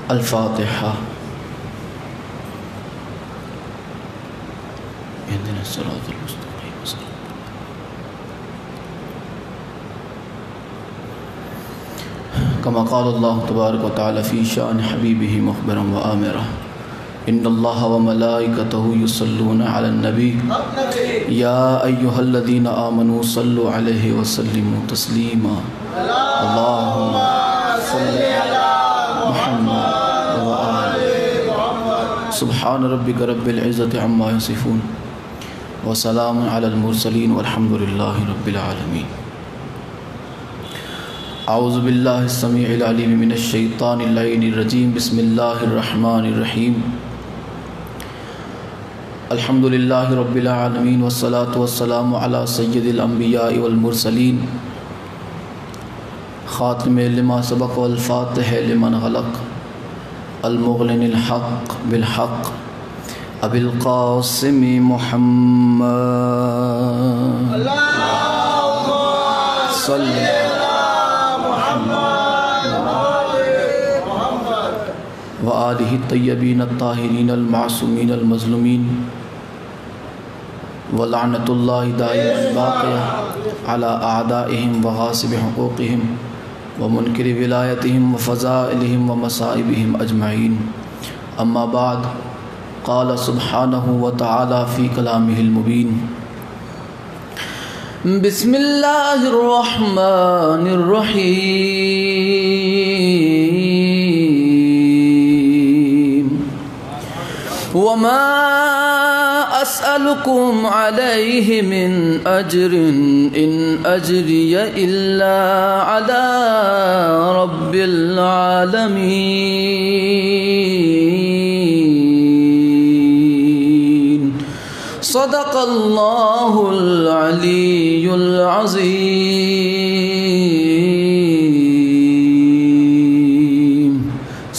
الفاتحہ۔ اهدنا الصراط المستقیم كما قال الله تبارك وتعالى في شأن حبيبه مخبرا وآمرا إن الله وملائكته يصلون على النبي يا أيها الذين آمنوا صلوا عليه وسلموا تسليما اللهم صل على محمد وآل سبحان ربك رب العزة عما يصفون وسلام على المرسلين والحمد لله رب العالمين۔ اعوذ باللہ السمیع العلیم من الشیطان اللعین الرجیم، بسم اللہ الرحمن الرحیم۔ الحمد للہ رب العالمین والصلاة والسلام علی سید الانبیاء والمرسلین، خاتم لما سبق والفاتح لمن غلق، المغلن الحق بالحق، ابی القاسم محمد صلی وآلہ الطیبین الطاہرین المعصومین المظلومین، ولعنۃ اللہ دائما باقیہ علی اعدائہم وغاصب حقوقہم ومنکر ولایتہم وفضائلہم ومصائبہم اجمعین۔ اما بعد، قال سبحانہ وتعالی فی کلامہ المبین، بسم اللہ الرحمن الرحیم، وما اسألكم علیہ من اجر ان اجری الا علی رب العالمین، صدق اللہ العلی العظیم۔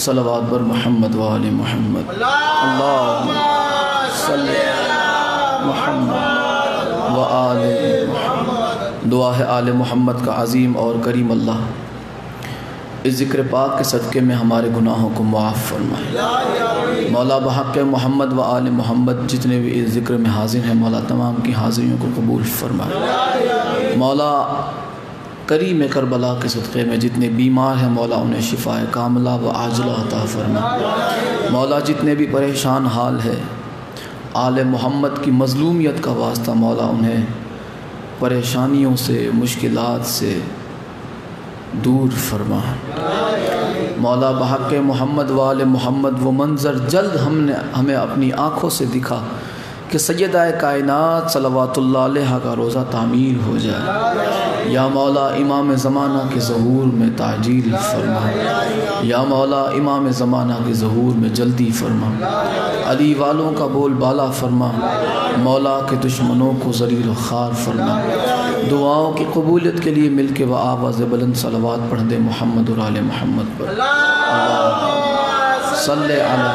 صلوات بر محمد وآل محمد، اللہم صلی علی محمد وآل محمد۔ دعا ہے آل محمد کا عظیم اور کریم اللہ اس ذکر پاک کے صدقے میں ہمارے گناہوں کو معاف فرمائے۔ مولا بحق محمد و آل محمد جتنے بھی اس ذکر میں حاضر ہیں، مولا تمام کی حاضریوں کو قبول فرمائے۔ مولا کریم کربلا کے صدقے میں جتنے بیمار ہیں، مولا انہیں شفاء کاملہ و عاجلہ عطا فرمائے۔ مولا جتنے بھی پریشان حال ہے، آل محمد کی مظلومیت کا واسطہ، مولا انہیں پریشانیوں سے، مشکلات سے دور فرما۔ مولا بحق محمد وآل محمد وہ منظر جلد ہمیں اپنی آنکھوں سے دکھا کہ سیدہ کائنات صلوات اللہ علیہ کا روزہ تعمیر ہو جائے۔ یا مولا امام زمانہ کے ظہور میں تعجیل فرما، یا مولا امام زمانہ کے ظہور میں جلدی فرما، علی والوں کا بول بالا فرما، مولا کے دشمنوں کو ذلیل و خوار فرما۔ دعاؤں کی قبولیت کے لیے مل کے آواز بلند صلوات پڑھ دے محمد اور آل محمد پر۔ صلی علی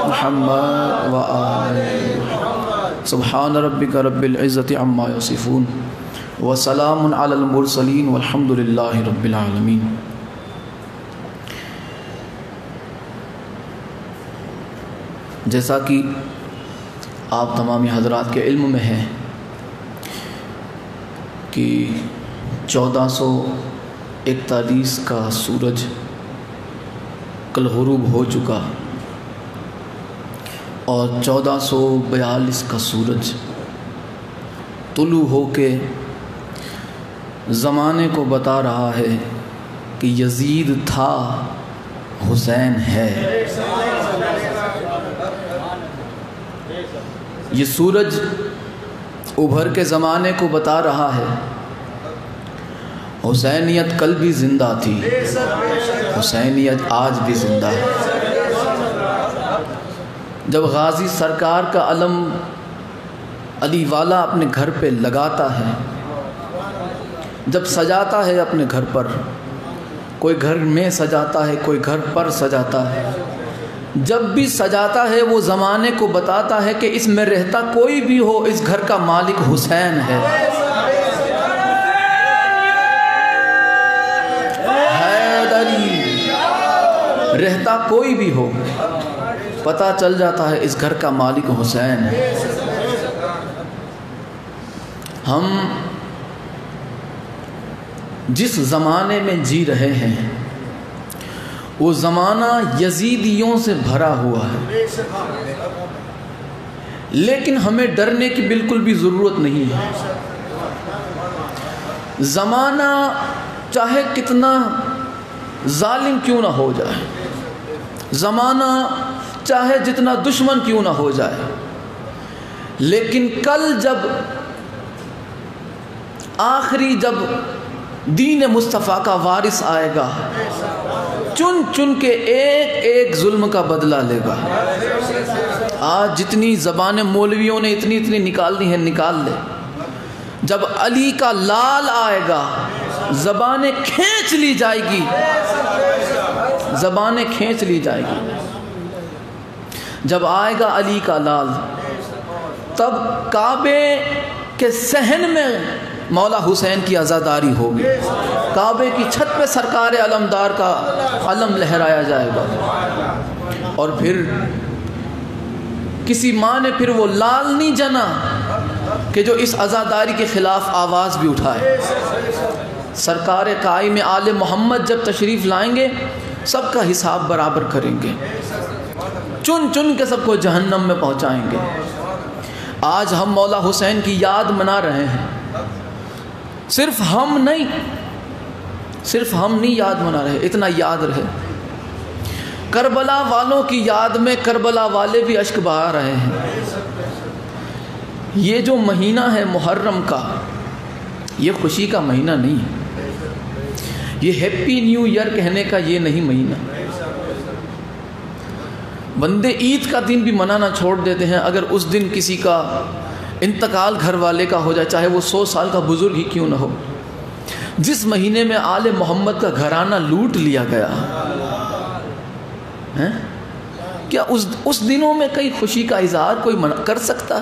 محمد و آل محمد۔ سبحان ربک رب العزت عما یصفون وسلام علی المرسلین والحمد للہ رب العالمین۔ جیسا کہ آپ تمامی حضرات کے علم میں ہے کہ 1441 کا سورج کل غروب ہو چکا اور 1442 کا سورج طلوع ہو کے زمانے کو بتا رہا ہے کہ یزید تھا، حسین ہے۔ یہ سورج ابھر کے زمانے کو بتا رہا ہے حسینیت کل بھی زندہ تھی، حسینیت آج بھی زندہ ہے۔ جب غازی سرکار کا علم علی والا اپنے گھر پہ لگاتا ہے، جب سجاتا ہے اپنے گھر پر، کوئی گھر میں سجاتا ہے، کوئی گھر پر سجاتا ہے، جب بھی سجاتا ہے وہ زمانے کو بتاتا ہے کہ اس میں رہتا کوئی بھی ہو، اس گھر کا مالک حسین ہے۔ حیدری رہتا کوئی بھی ہو پتہ چل جاتا ہے اس گھر کا مالک حسین ہے۔ ہم جس زمانے میں جی رہے ہیں وہ زمانہ یزیدیوں سے بھرا ہوا ہے، لیکن ہمیں ڈرنے کی بالکل بھی ضرورت نہیں ہے۔ زمانہ چاہے کتنا ظالم کیوں نہ ہو جائے، زمانہ چاہے جتنا دشمن کیوں نہ ہو جائے، لیکن کل جب آخری جب دین مصطفیٰ کا وارث آئے گا، چن چن کے ایک ایک ظلم کا بدلہ لے گا۔ آج جتنی زبانیں مولویوں نے اتنی نکالنی ہے نکال لے، جب علی کا لال آئے گا زبانیں کھینچ لی جائے گی، زبانیں کھینچ لی جائے گی۔ جب آئے گا علی کا لال تب کعبے کے صحن میں مولا حسین کی عزاداری ہوگی، کعبے کی چھت پہ سرکار علمدار کا علم لہرایا جائے گا، اور پھر کسی ماں نے پھر وہ لال نہیں جنا کہ جو اس عزاداری کے خلاف آواز بھی اٹھائے۔ سرکار قائم آل محمد جب تشریف لائیں گے سب کا حساب برابر کریں گے، چن چن کے سب کو جہنم میں پہنچائیں گے۔ آج ہم مولا حسین کی یاد منا رہے ہیں، صرف ہم نہیں یاد منا رہے، اتنا یاد رہے کربلا والوں کی یاد میں کربلا والے بھی اشک بہا رہے ہیں۔ یہ جو مہینہ ہے محرم کا، یہ خوشی کا مہینہ نہیں ہے، یہ ہیپی نیو ایئر کہنے کا یہ نہیں مہینہ۔ بندے عید کا دن بھی منانا چھوڑ دیتے ہیں اگر اس دن کسی کا انتقال گھر والے کا ہو جائے، چاہے وہ 100 سال کا بزرگ ہی کیوں نہ ہو۔ جس مہینے میں آل محمد کا گھرانہ لوٹ لیا گیا، کیا اس دنوں میں کئی خوشی کا اظہار کوئی کر سکتا؟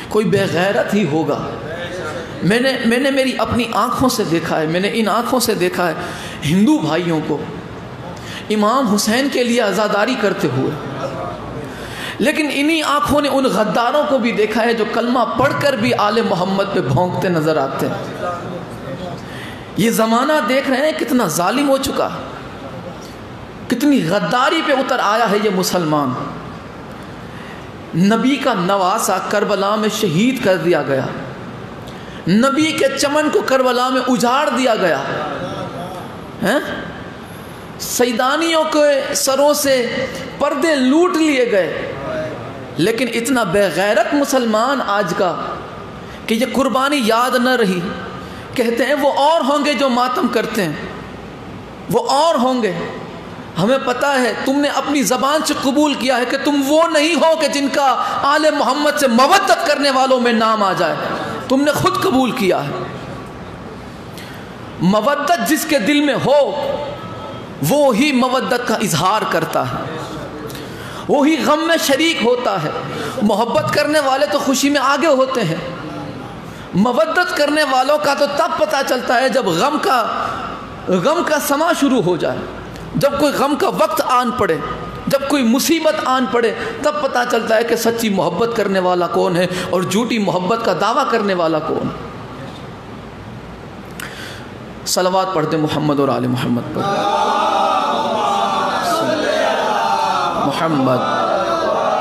کوئی بے غیرت ہی ہوگا۔ میں نے میری اپنی آنکھوں سے دیکھا ہے، میں نے ان آنکھوں سے دیکھا ہے ہندو بھائیوں کو امام حسین کے لیے عزاداری کرتے ہوئے، لیکن انہی آنکھوں نے ان غداروں کو بھی دیکھا ہے جو کلمہ پڑھ کر بھی آل محمد پہ بھونکتے نظر آتے ہیں۔ یہ زمانہ دیکھ رہے ہیں کتنا ظالم ہو چکا، کتنی غداری پہ اتر آیا ہے یہ مسلمان۔ نبی کا نواسا کربلا میں شہید کر دیا گیا، نبی کے چمن کو کربلا میں اجاڑ دیا گیا، سیدانیوں کے سروں سے پردے لوٹ لیے گئے، لیکن اتنا بے غیرت مسلمان آج کا کہ یہ قربانی یاد نہ رہی۔ کہتے ہیں وہ اور ہوں گے جو ماتم کرتے ہیں، وہ اور ہوں گے۔ ہمیں پتہ ہے تم نے اپنی زبان سے قبول کیا ہے کہ تم وہ نہیں ہو کہ جن کا آل محمد سے مودت کرنے والوں میں نام آ جائے، تم نے خود قبول کیا ہے۔ مودت جس کے دل میں ہو وہ ہی مودت کا اظہار کرتا ہے، وہی غم میں شریک ہوتا ہے۔ محبت کرنے والے تو خوشی میں آگے ہوتے ہیں، مودت کرنے والوں کا تو تب پتہ چلتا ہے جب غم کا سما شروع ہو جائے، جب کوئی غم کا وقت آن پڑے، جب کوئی مصیبت آن پڑے، تب پتہ چلتا ہے کہ سچی محبت کرنے والا کون ہے اور جھوٹی محبت کا دعویٰ کرنے والا کون ہے۔ صلوات پڑھتے محمد اور آل محمد پر، محمد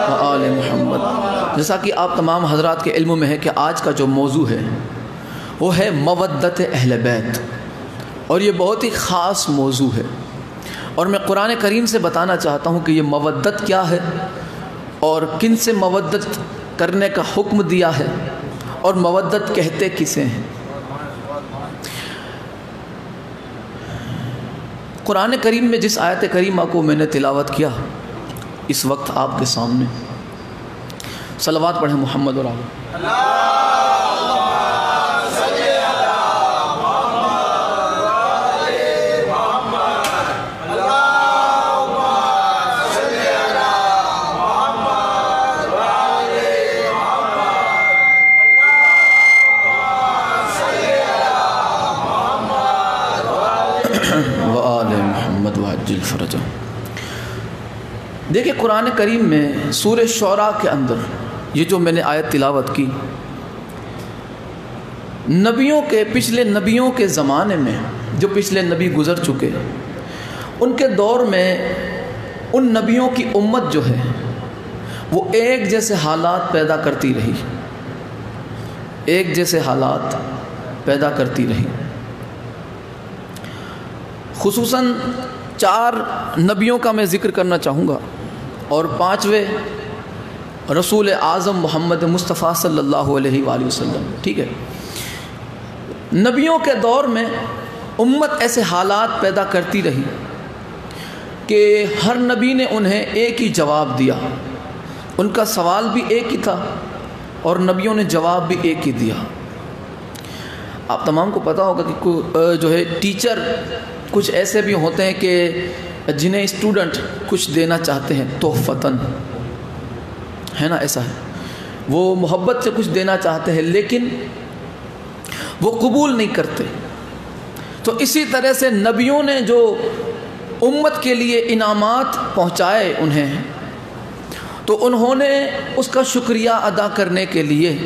و آل محمد۔ جیسا کہ آپ تمام حضرات کے علم میں ہے کہ آج کا جو موضوع ہے وہ ہے مودت اہل بیت، اور یہ بہت ہی خاص موضوع ہے، اور میں قرآن کریم سے بتانا چاہتا ہوں کہ یہ مودت کیا ہے اور کن سے مودت کرنے کا حکم دیا ہے اور مودت کہتے کسے ہیں۔ قرآن کریم میں جس آیت کریمہ کو میں نے تلاوت کیا اس وقت آپ کے سامنے، صلوات پڑھیں محمد اور آل۔ وآل محمد وعجل فرجہ۔ دیکھیں قرآن کریم میں سورہ شعراء کے اندر یہ جو میں نے آیت تلاوت کی، نبیوں کے پچھلے نبیوں کے زمانے میں جو پچھلے نبی گزر چکے، ان کے دور میں ان نبیوں کی امت جو ہے وہ ایک جیسے حالات پیدا کرتی رہی، ایک جیسے حالات پیدا کرتی رہی۔ خصوصاً 4 نبیوں کا میں ذکر کرنا چاہوں گا، اور 5ویں رسول اعظم محمد مصطفیٰ صلی اللہ علیہ وآلہ وسلم، ٹھیک ہے۔ نبیوں کے دور میں امت ایسے حالات پیدا کرتی رہی کہ ہر نبی نے انہیں ایک ہی جواب دیا، ان کا سوال بھی ایک ہی تھا اور نبیوں نے جواب بھی ایک ہی دیا۔ آپ تمام کو پتہ ہوگا کہ جو ہے ٹیچر کچھ ایسے بھی ہوتے ہیں کہ جنہیں اسٹوڈنٹ کچھ دینا چاہتے ہیں تحفتاً، ہے نا، ایسا ہے، وہ محبت سے کچھ دینا چاہتے ہیں لیکن وہ قبول نہیں کرتے۔ تو اسی طرح سے نبیوں نے جو امت کے لیے انعامات پہنچائے انہیں، تو انہوں نے اس کا شکریہ ادا کرنے کے لیے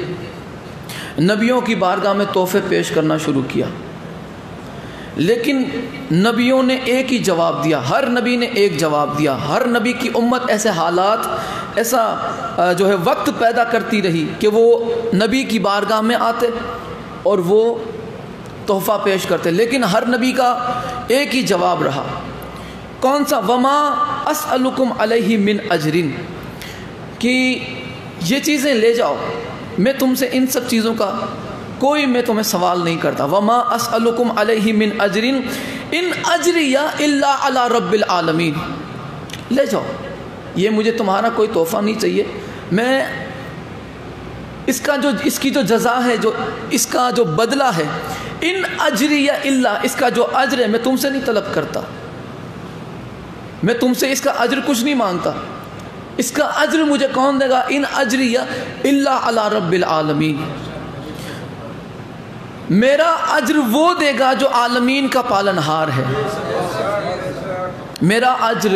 نبیوں کی بارگاہ میں تحفے پیش کرنا شروع کیا، لیکن نبیوں نے ایک ہی جواب دیا، ہر نبی نے ایک جواب دیا۔ ہر نبی کی امت ایسے حالات، ایسا جو ہے وقت پیدا کرتی رہی کہ وہ نبی کی بارگاہ میں آتے اور وہ تحفہ پیش کرتے، لیکن ہر نبی کا ایک ہی جواب رہا۔ کون سا؟ وما اسألکم علیہ من اجر، کہ یہ چیزیں لے جاؤ، میں تم سے ان سب چیزوں کا کوئی میں تمہیں سوال نہیں کرتا۔ وما اسألکم علیہ من اجر ان اجری الا علی رب العالمین، لے جاؤ، یہ مجھے تمہارا کوئی تحفہ نہیں چاہیے، میں اس کی جو جزا ہے، جو اس کا جو بدلہ ہے، ان اجری الا، اس کا جو اجر ہے میں تم سے نہیں طلب کرتا، میں تم سے اس کا اجر کچھ نہیں مانگتا، اس کا اجر مجھے کون دے گا؟ ان اجری الا علی رب العالمین، میرا اجر وہ دے گا جو عالمین کا پالنہار ہے، میرا اجر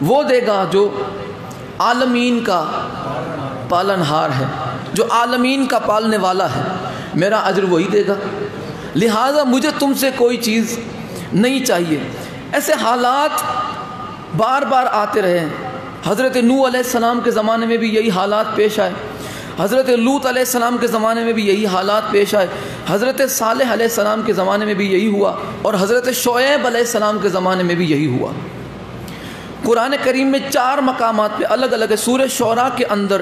وہ دے گا جو عالمین کا پالنہار ہے، جو عالمین کا پالنے والا ہے، میرا اجر وہی دے گا، لہٰذا مجھے تم سے کوئی چیز نہیں چاہیے۔ ایسے حالات بار بار آتے رہے ہیں۔ حضرت نوح علیہ السلام کے زمانے میں بھی یہی حالات پیش آئے، حضرت لوط علیہ السلام کے زمانے میں بھی یہی حالات پیش آئے، حضرت صالح علیہ السلام کے زمانے میں بھی یہی ہوا، اور حضرت شعیب علیہ السلام کے زمانے میں بھی یہی ہوا۔ قرآن کریم میں 4 مقامات پہ الگ الگ ہے۔ سورہ شعراء کے اندر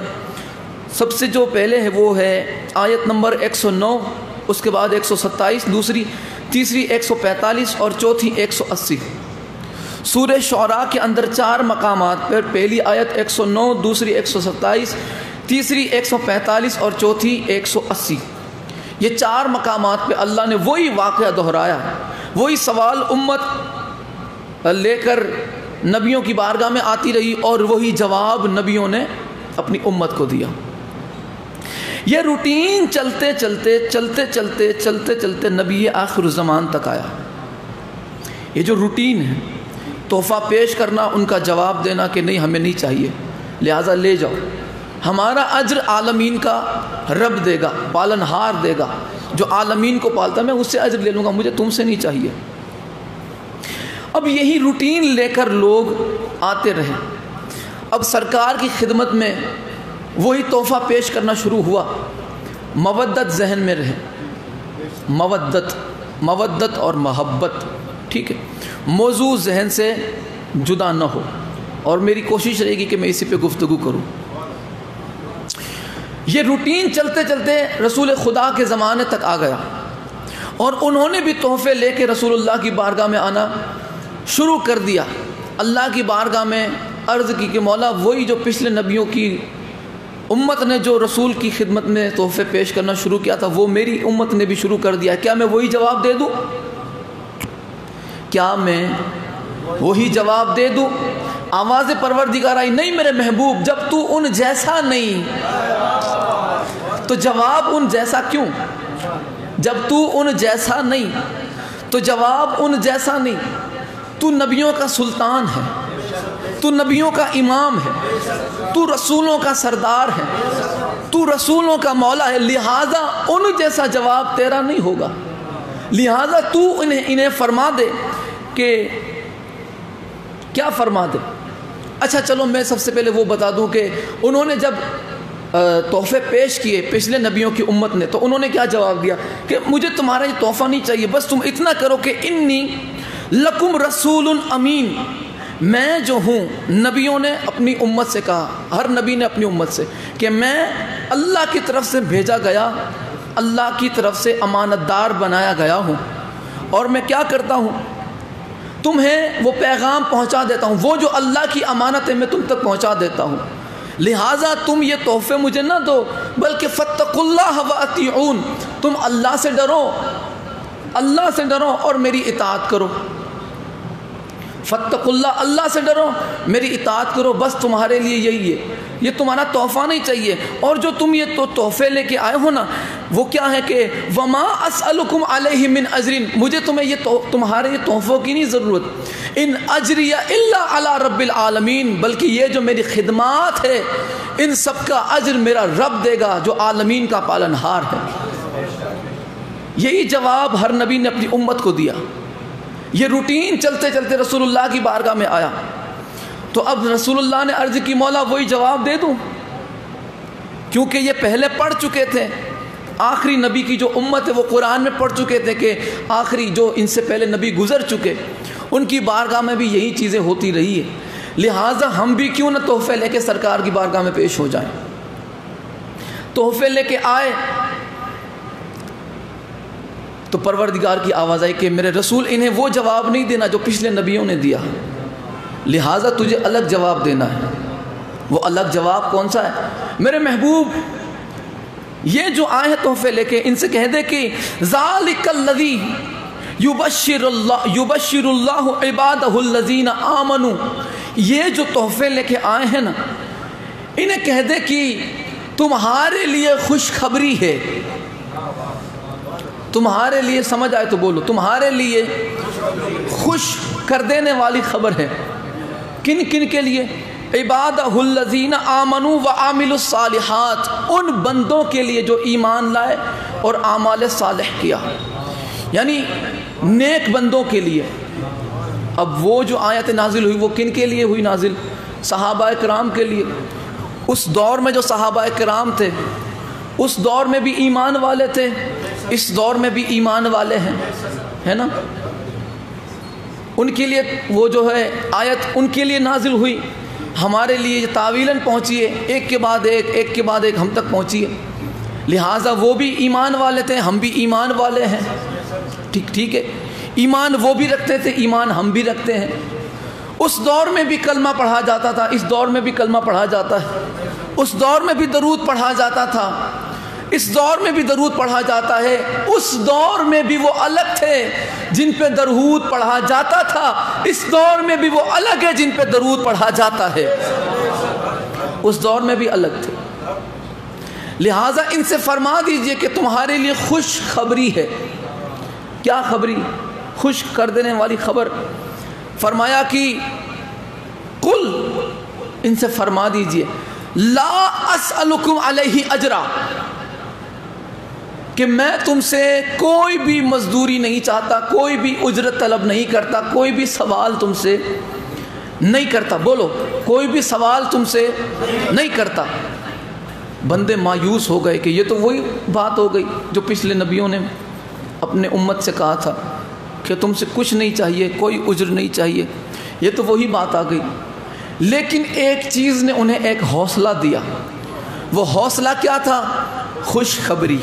سب سے جو پہلے ہے وہ ہے آیت نمبر 109، اس کے بعد 127، دوسری، تیسری 145 اور چوتھی 180۔ سورہ شعراء کے اندر 4 مقامات پر، پہلی آیت 109، دوسری 127، تیسری 145 اور چوتھی 180۔ یہ 4 مقامات پہ اللہ نے وہی واقعہ دہرایا، وہی سوال امت لے کر نبیوں کی بارگاہ میں آتی رہی اور وہی جواب نبیوں نے اپنی امت کو دیا۔ یہ روٹین چلتے چلتے نبی آخر الزمان تک آیا۔ یہ جو روٹین ہے، تحفہ پیش کرنا، ان کا جواب دینا کہ نہیں ہمیں نہیں چاہیے، لہٰذا لے جاؤ، ہمارا اجر عالمین کا رب دے گا، پالنہار دے گا، جو عالمین کو پالتا، میں اس سے اجر لے لوں گا، مجھے تم سے نہیں چاہیے۔ اب یہی روٹین لے کر لوگ آتے رہے۔ اب سرکار کی خدمت میں وہی تحفہ پیش کرنا شروع ہوا۔ مودت ذہن میں رہے، مودت اور محبت، ٹھیک ہے، موضوع ذہن سے جدا نہ ہو، اور میری کوشش رہے گی کہ میں اسی پہ گفتگو کروں۔ یہ روٹین چلتے چلتے رسول خدا کے زمانے تک آ گیا، اور انہوں نے بھی تحفے لے کے رسول اللہ کی بارگاہ میں آنا شروع کر دیا۔ اللہ کی بارگاہ میں عرض کی کہ مولا، وہی جو پچھلے نبیوں کی امت نے جو رسول کی خدمت میں تحفے پیش کرنا شروع کیا تھا، وہ میری امت نے بھی شروع کر دیا، کیا میں وہی جواب دے دوں؟ کیا میں وہی جواب دے دوں؟ آواز پروردگار آئی، نہیں میرے محبوب، جب تو ان جیسا نہیں تو جواب ان جیسا کیوں؟ جب تو ان جیسا نہیں تو جواب ان جیسا نہیں، تو نبیوں کا سلطان ہے، تو نبیوں کا امام ہے، تو رسولوں کا سردار ہے، تو رسولوں کا مولا ہے، لہٰذا ان جیسا جواب تیرا نہیں ہوگا، لہٰذا تو انہیں فرما دے کہ کیا فرما دے۔ اچھا چلو میں سب سے پہلے وہ بتا دوں کہ انہوں نے جب تحفے پیش کیے پچھلے نبیوں کی امت نے، تو انہوں نے کیا جواب دیا کہ مجھے تمہارا یہ تحفہ نہیں چاہیے، بس تم اتنا کرو کہ انی لکم رسول امین، میں جو ہوں، نبیوں نے اپنی امت سے کہا، ہر نبی نے اپنی امت سے کہ میں اللہ کی طرف سے بھیجا گیا، اللہ کی طرف سے امانت دار بنایا گیا ہوں، اور میں کیا کرتا ہوں، تمہیں وہ پیغام پہنچا دیتا ہوں، وہ جو اللہ کی امانت ہے میں تم تک پہنچا دیتا ہوں، لہٰذا تم یہ تحفے مجھے نہ دو، بلکہ فاتقوا اللہ واطیعون، تم اللہ سے ڈرو، اللہ سے ڈرو اور میری اطاعت کرو، فاتقوا اللہ، اللہ سے ڈرو میری اطاعت کرو، بس تمہارے لیے یہی ہے، یہ تمہارا تحفہ نہیں چاہیے، اور جو تم یہ تحفے لے کے آئے ہو نا وہ کیا ہے کہ وما اسألکم علیہ من اجر، مجھے تمہارے یہ تحفوں کی نہیں ضرورت، ان اجری الا علی رب العالمین، بلکہ یہ جو میری خدمات ہے ان سب کا اجر میرا رب دے گا جو عالمین کا پالنہار ہے۔ یہی جواب ہر نبی نے اپنی امت کو دیا۔ یہ روٹین چلتے چلتے رسول اللہ کی بارگاہ میں آیا، تو اب رسول اللہ نے عرض کی مولا وہی جواب دے دوں، کیونکہ یہ پہلے پڑھ چکے تھے، آخری نبی کی جو امت ہے وہ قرآن میں پڑھ چکے تھے کہ آخری جو ان سے پہلے نبی گزر چکے ان کی بارگاہ میں بھی یہی چیزیں ہوتی رہی ہے، لہٰذا ہم بھی کیوں نہ تحفے لے کے سرکار کی بارگاہ میں پیش ہو جائیں۔ تحفے لے کے آئے تو پروردگار کی آواز آئی کہ میرے رسول انہیں وہ جواب نہیں دینا جو پچھلے نبیوں نے دیا، لہٰذا تجھے الگ جواب دینا ہے۔ وہ الگ جواب کون سا ہے؟ میرے محبوب یہ جو آئے ہیں تحفے لے کے، ان سے کہہ دے کہ ذالک الذی یبشر اللہ عبادہ الذین آمنوا، یہ جو تحفے لے کے آئے ہیں نا انہیں کہہ دے کہ تمہارے لیے خوشخبری ہے، تمہارے لیے، سمجھ آئے تو بولو، تمہارے لیے خوش کر دینے والی خبر ہے۔ کن کن کے لیے؟ عبادہ الذین آمنوا وعملوا الصالحات، ان بندوں کے لیے جو ایمان لائے اور اعمال صالح کیا، یعنی نیک بندوں کے لیے۔ اب وہ جو آیت نازل ہوئی وہ کن کے لیے ہوئی نازل؟ صحابہ کرام کے لیے۔ اس دور میں جو صحابہ کرام تھے اس دور میں بھی ایمان والے تھے، اس دور میں بھی ایمان والے ہیں، ہے نا؟ ان کے لیے وہ جو ہے آیت ان کے لیے نازل ہوئی، ہمارے لیے یہ تعویلاً پہنچی ہے، ایک کے بعد ایک، ایک کے بعد ایک ہم تک پہنچی ہے، لہٰذا وہ بھی ایمان والے تھے، ہم بھی ایمان والے ہیں، ٹھیک ہے، ایمان وہ بھی رکھتے تھے، ایمان ہم بھی رکھتے ہیں۔ اس دور میں بھی کلمہ پڑھا جاتا تھا، اس دور میں بھی کلمہ پڑھا جاتا ہے، اس دور میں بھی درود پڑھا جاتا تھا، اس دور میں بھی درود پڑھا جاتا ہے، اس دور میں بھی وہ الگ تھے جن پہ درود پڑھا جاتا تھا، اس دور میں بھی وہ الگ ہے جن پہ درود پڑھا جاتا ہے، اس دور میں بھی الگ تھے۔ لہٰذا ان سے فرما دیجئے کہ تمہارے لیے خوش خبری ہے۔ کیا خبری؟ خوش کر دینے والی خبر۔ فرمایا کہ قل، ان سے فرما دیجئے لا اسألکم علیہ اجرا، کہ میں تم سے کوئی بھی مزدوری نہیں چاہتا، کوئی بھی اجرت طلب نہیں کرتا، کوئی بھی سوال تم سے نہیں کرتا۔ بولو، کوئی بھی سوال تم سے نہیں کرتا۔ بندے مایوس ہو گئے کہ یہ تو وہی بات ہو گئی جو پچھلے نبیوں نے اپنے امت سے کہا تھا کہ تم سے کچھ نہیں چاہیے، کوئی اجر نہیں چاہیے، یہ تو وہی بات آ گئی۔ لیکن ایک چیز نے انہیں ایک حوصلہ دیا، وہ حوصلہ کیا تھا؟ خوشخبری۔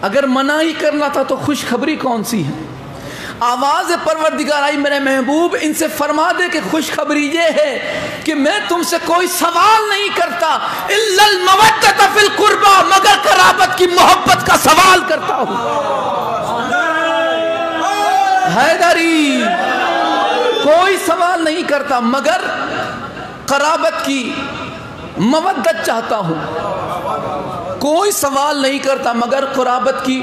اگر منع ہی کرنا تھا تو خوشخبری کون سی ہے؟ آواز پروردگار آئی، میرے محبوب ان سے فرما دے کہ خوشخبری یہ ہے کہ میں تم سے کوئی سوال نہیں کرتا، الا المودۃ فی القربى، مگر قرابت کی محبت کا سوال کرتا ہوں۔ حیدری کوئی سوال نہیں کرتا مگر قرابت کی مودت چاہتا ہوں، کوئی سوال نہیں کرتا مگر قرابت کی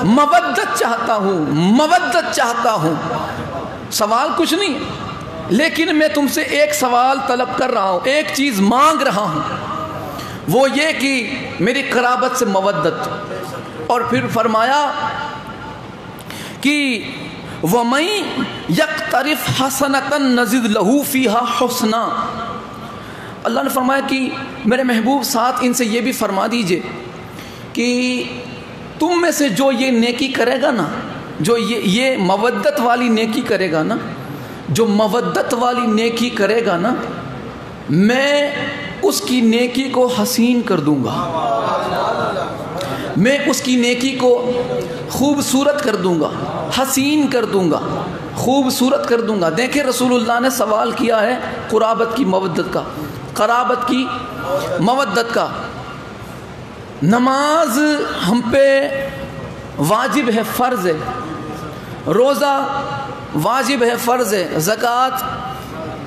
مودت چاہتا ہوں، مودت چاہتا ہوں، سوال کچھ نہیں، لیکن میں تم سے ایک سوال طلب کر رہا ہوں، ایک چیز مانگ رہا ہوں، وہ یہ کہ میری قرابت سے مودت. اور پھر فرمایا کہ وَمَن يَقْتَرِفْ حَسَنَةً نَزِدْ لَهُ فِيهَا حُسْنًا. اللہ نے فرمایا کہ میرے محبوب ساتھ ان سے یہ بھی فرما دیجئے کہ تم میں سے جو یہ نیکی کرے گا نا، جو یہ مودت والی نیکی کرے گا نا، جو مودت والی نیکی کرے گا نا، میں اس کی نیکی کو حسین کر دوں گا، میں اس کی نیکی کو خوبصورت کر دوں گا، حسین کر دوں گا، خوبصورت کر دوں گا. دیکھیں رسول اللہ نے سوال کیا ہے قرابت کی مودت کا، قرابت کی مودت کا. نماز ہم پہ واجب ہے، فرض ہے، روزہ واجب ہے، فرض ہے، زکوٰۃ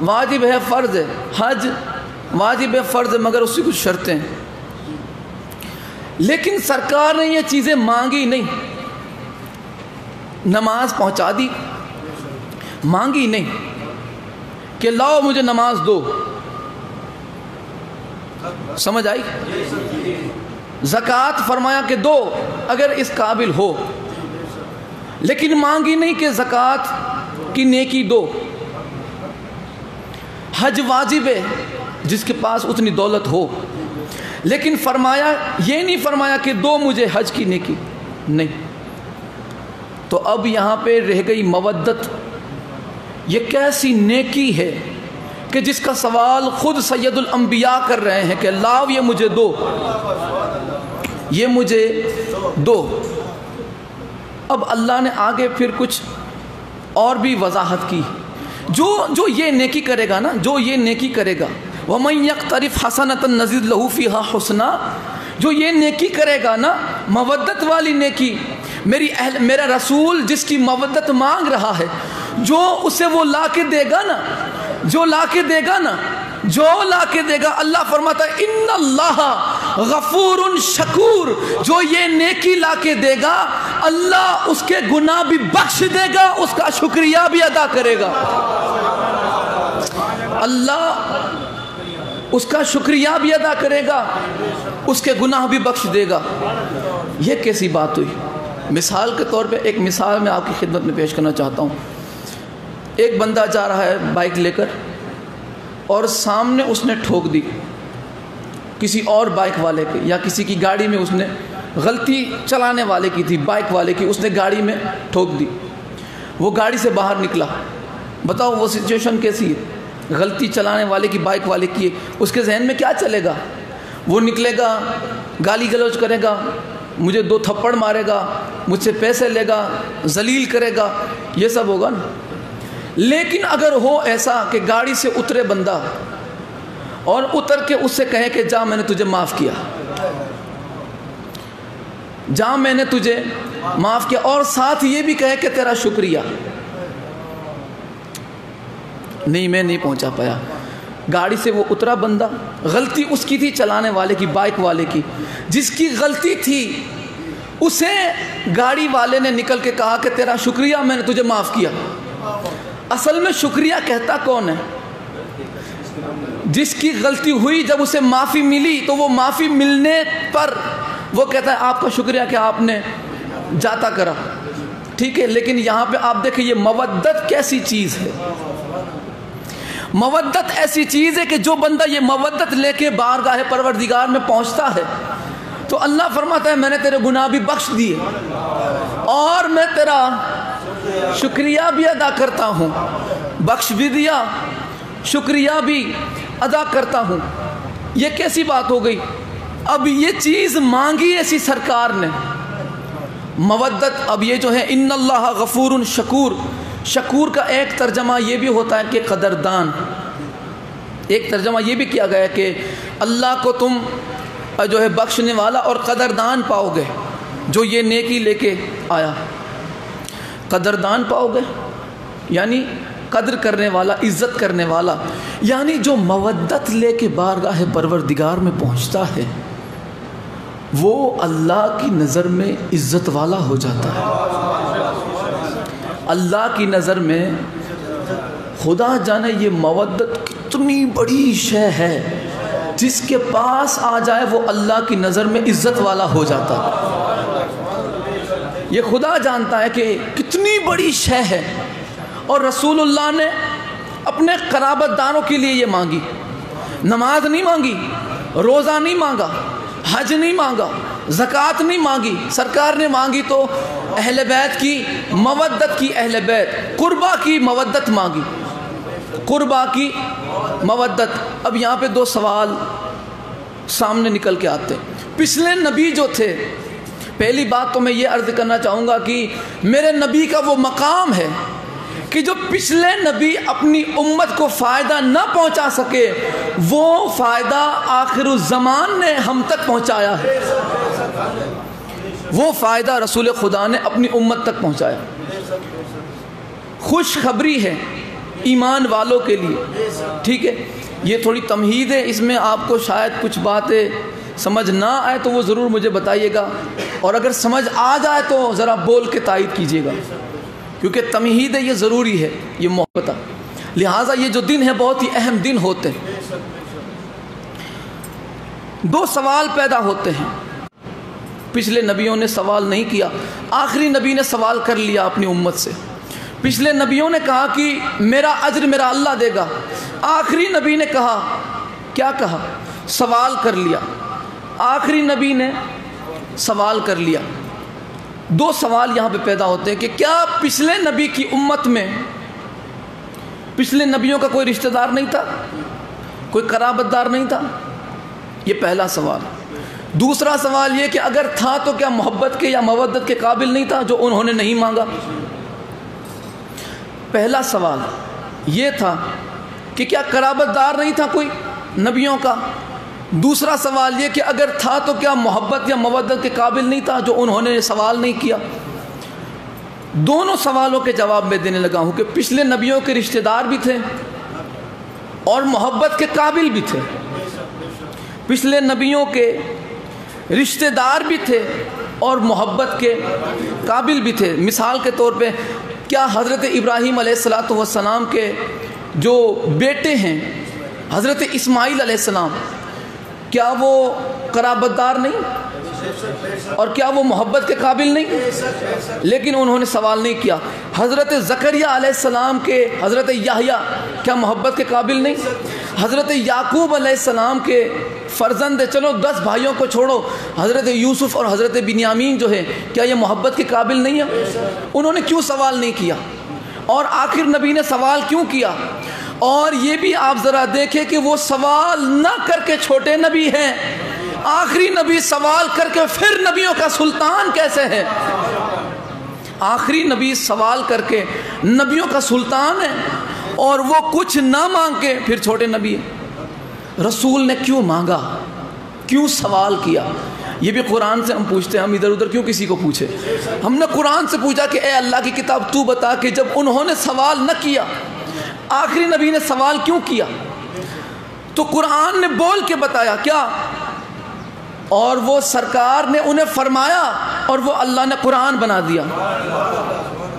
واجب ہے، فرض ہے، حج واجب ہے، فرض ہے، مگر اس کی کچھ شرطیں ہیں. لیکن سرکار نے یہ چیزیں مانگی نہیں، نماز پہنچا دی، مانگی نہیں کہ لاؤ مجھے نماز دو. سمجھ آئی؟ زکوٰۃ فرمایا کہ دو اگر اس قابل ہو، لیکن مانگی نہیں کہ زکوٰۃ کی نیکی دو. حج واجب ہے جس کے پاس اتنی دولت ہو، لیکن فرمایا یہ نہیں فرمایا کہ دو مجھے حج کی نیکی، نہیں. تو اب یہاں پہ رہ گئی مودت. یہ کیسی نیکی ہے کہ جس کا سوال خود سید الانبیاء کر رہے ہیں کہ لاؤ یہ مجھے دو، یہ مجھے دو. اب اللہ نے آگے پھر کچھ اور بھی وضاحت کی. جو یہ نیکی کرے گا نا، جو یہ نیکی کرے گا، وَمَن يَقْتَرِفْ حَسَنَةً نَزِدْ لَهُ فِيهَا حُسْنًا، جو یہ نیکی کرے گا نا، مودت والی نیکی، میرا رسول جس کی مودت مانگ رہا ہے، جو اسے وہ لا کے دے گا نا، جو لا کے دے گا نا، جو لا کے دے گا، اللہ فرماتا ہے ان اللہ غفور شکور. جو یہ نیکی لا کے دے گا، اللہ اس کے گناہ بھی بخش دے گا، اس کا شکریہ بھی ادا کرے گا. اللہ اس کا شکریہ بھی ادا کرے گا، اس کے گناہ بھی بخش دے گا. یہ کیسی بات ہوئی؟ مثال کے طور پہ ایک مثال میں آپ کی خدمت میں پیش کرنا چاہتا ہوں. ایک بندہ جا رہا ہے بائک لے کر، اور سامنے اس نے ٹھوک دی کسی اور بائک والے کے، یا کسی کی گاڑی میں اس نے غلطی چلانے والے کی تھی، بائک والے کی، اس نے گاڑی میں ٹھوک دی. وہ گاڑی سے باہر نکلا. بتاؤ وہ سچویشن کیسی ہے؟ غلطی چلانے والے کی، بائک والے کی. اس کے ذہن میں کیا چلے گا؟ وہ نکلے گا، گالی گلوچ کرے گا، مجھے 2 تھپڑ مارے گا، مجھ سے پیسے لے گا، ذلیل کرے گا، یہ سب ہوگا نا. لیکن اگر ہو ایسا کہ گاڑی سے اترے بندہ اور اتر کے اس سے کہے کہ جا میں نے تجھے معاف کیا، جا میں نے تجھے معاف کیا، اور ساتھ یہ بھی کہے کہ تیرا شکریہ. نہیں، میں نہیں پہنچا پایا. گاڑی سے وہ اترا بندہ، غلطی اس کی تھی چلانے والے کی، بائک والے کی. جس کی غلطی تھی اسے گاڑی والے نے نکل کے کہا کہ تیرا شکریہ، میں نے تجھے معاف کیا. اصل میں شکریہ کہتا کون ہے؟ جس کی غلطی ہوئی، جب اسے معافی ملی تو وہ معافی ملنے پر وہ کہتا ہے آپ کا شکریہ کہ آپ نے جاتا کرا. ٹھیک ہے، لیکن یہاں پہ آپ دیکھیں یہ مودت کیسی چیز ہے. مودت ایسی چیز ہے کہ جو بندہ یہ مودت لے کے بارگاہ پروردگار میں پہنچتا ہے تو اللہ فرماتا ہے میں نے تیرے گناہ بھی بخش دیے، اور میں تیرا شکریہ بھی ادا کرتا ہوں. بخش بھی دیا، شکریہ بھی ادا کرتا ہوں. یہ کیسی بات ہو گئی؟ اب یہ چیز مانگی ایسی سرکار نے، مودت. اب یہ جو ہے ان اللہ غفور شکور، شکور کا ایک ترجمہ یہ بھی ہوتا ہے کہ قدردان. ایک ترجمہ یہ بھی کیا گیا ہے کہ اللہ کو تم جو ہے بخشنے والا اور قدردان پاؤ گے. جو یہ نیکی لے کے آیا قدردان پاؤ گے، یعنی قدر کرنے والا، عزت کرنے والا. یعنی جو مودت لے کے بارگاہ پروردگار میں پہنچتا ہے وہ اللہ کی نظر میں عزت والا ہو جاتا ہے، اللہ کی نظر میں خدا جانے یہ مودت کتنی بڑی شے ہے، جس کے پاس آ جائے وہ اللہ کی نظر میں عزت والا ہو جاتا ہے۔ یہ خدا جانتا ہے کہ کتنی بڑی شے ہے، اور رسول اللہ نے اپنے قرابت داروں کے لیے یہ مانگی۔ نماز نہیں مانگی، روزہ نہیں مانگا، حج نہیں مانگا، زکوٰۃ نہیں مانگی، سرکار نے مانگی تو اہل بیت کی مودت کی، اہل بیت قربا کی مودت مانگی، قربا کی مودت۔ اب یہاں پہ 2 سوال سامنے نکل کے آتے ہیں۔ پچھلے نبی جو تھے، پہلی بات تو میں یہ عرض کرنا چاہوں گا کہ میرے نبی کا وہ مقام ہے کہ جو پچھلے نبی اپنی امت کو فائدہ نہ پہنچا سکے، وہ فائدہ آخر الزمان نے ہم تک پہنچایا ہے۔ وہ فائدہ رسول خدا نے اپنی امت تک پہنچایا۔ خوشخبری ہے ایمان والوں کے لیے، ٹھیک ہے؟ یہ تھوڑی تمہید ہے، اس میں آپ کو شاید کچھ باتیں سمجھ نہ آئے تو وہ ضرور مجھے بتائیے گا، اور اگر سمجھ آ جائے تو ذرا بول کے تائید کیجیے گا، کیونکہ تمہید ہے، یہ ضروری ہے، یہ محبت۔ لہٰذا یہ جو دن ہے بہت ہی اہم دن ہوتے ہیں۔ 2 سوال پیدا ہوتے ہیں۔ پچھلے نبیوں نے سوال نہیں کیا، آخری نبی نے سوال کر لیا اپنی امت سے۔ پچھلے نبیوں نے کہا کہ میرا اجر میرا اللہ دے گا، آخری نبی نے کہا، کیا کہا؟ سوال کر لیا۔ آخری نبی نے سوال کر لیا۔ 2 سوال یہاں پہ پیدا ہوتے ہیں کہ کیا پچھلے نبی کی امت میں پچھلے نبیوں کا کوئی رشتہ دار نہیں تھا، کوئی قرابت دار نہیں تھا؟ یہ پہلا سوال۔ دوسرا سوال یہ کہ اگر تھا تو کیا محبت کے یا مودت کے قابل نہیں تھا جو انہوں نے نہیں مانگا؟ پہلا سوال یہ تھا کہ کیا قرابت دار نہیں تھا کوئی نبیوں کا؟ دوسرا سوال یہ کہ اگر تھا تو کیا محبت یا مودت کے قابل نہیں تھا جو انہوں نے سوال نہیں کیا؟ دونوں سوالوں کے جواب میں دینے لگا ہوں کہ پچھلے نبیوں کے رشتہ دار بھی تھے اور محبت کے قابل بھی تھے۔ پچھلے نبیوں کے رشتہ دار بھی تھے اور محبت کے قابل بھی تھے۔ مثال کے طور پہ کیا حضرت ابراہیم علیہ السلام کے جو بیٹے ہیں، حضرت اسماعیل علیہ السلام، کیا وہ قرابت دار نہیں اور کیا وہ محبت کے قابل نہیں؟ لیکن انہوں نے سوال نہیں کیا۔ حضرت زکریا علیہ السلام کے حضرت یحییٰ کیا محبت کے قابل نہیں؟ حضرت یعقوب علیہ السلام کے فرزند، چلو 10 بھائیوں کو چھوڑو، حضرت یوسف اور حضرت بنیامین جو ہے، کیا یہ محبت کے قابل نہیں ہے؟ انہوں نے کیوں سوال نہیں کیا؟ اور آخر نبی نے سوال کیوں کیا؟ اور یہ بھی آپ ذرا دیکھیں کہ وہ سوال نہ کر کے چھوٹے نبی ہیں، آخری نبی سوال کر کے پھر نبیوں کا سلطان کیسے ہے؟ آخری نبی سوال کر کے نبیوں کا سلطان ہے، اور وہ کچھ نہ مانگ کے پھر چھوٹے نبی ہے۔ رسول نے کیوں مانگا، کیوں سوال کیا؟ یہ بھی قرآن سے ہم پوچھتے ہیں، ہم ادھر ادھر کیوں کسی کو پوچھے؟ ہم نے قرآن سے پوچھا کہ اے اللہ کی کتاب تو بتا کہ جب انہوں نے سوال نہ کیا، آخری نبی نے سوال کیوں کیا؟ تو قرآن نے بول کے بتایا کیا، اور وہ سرکار نے انہیں فرمایا، اور وہ اللہ نے قرآن بنا دیا۔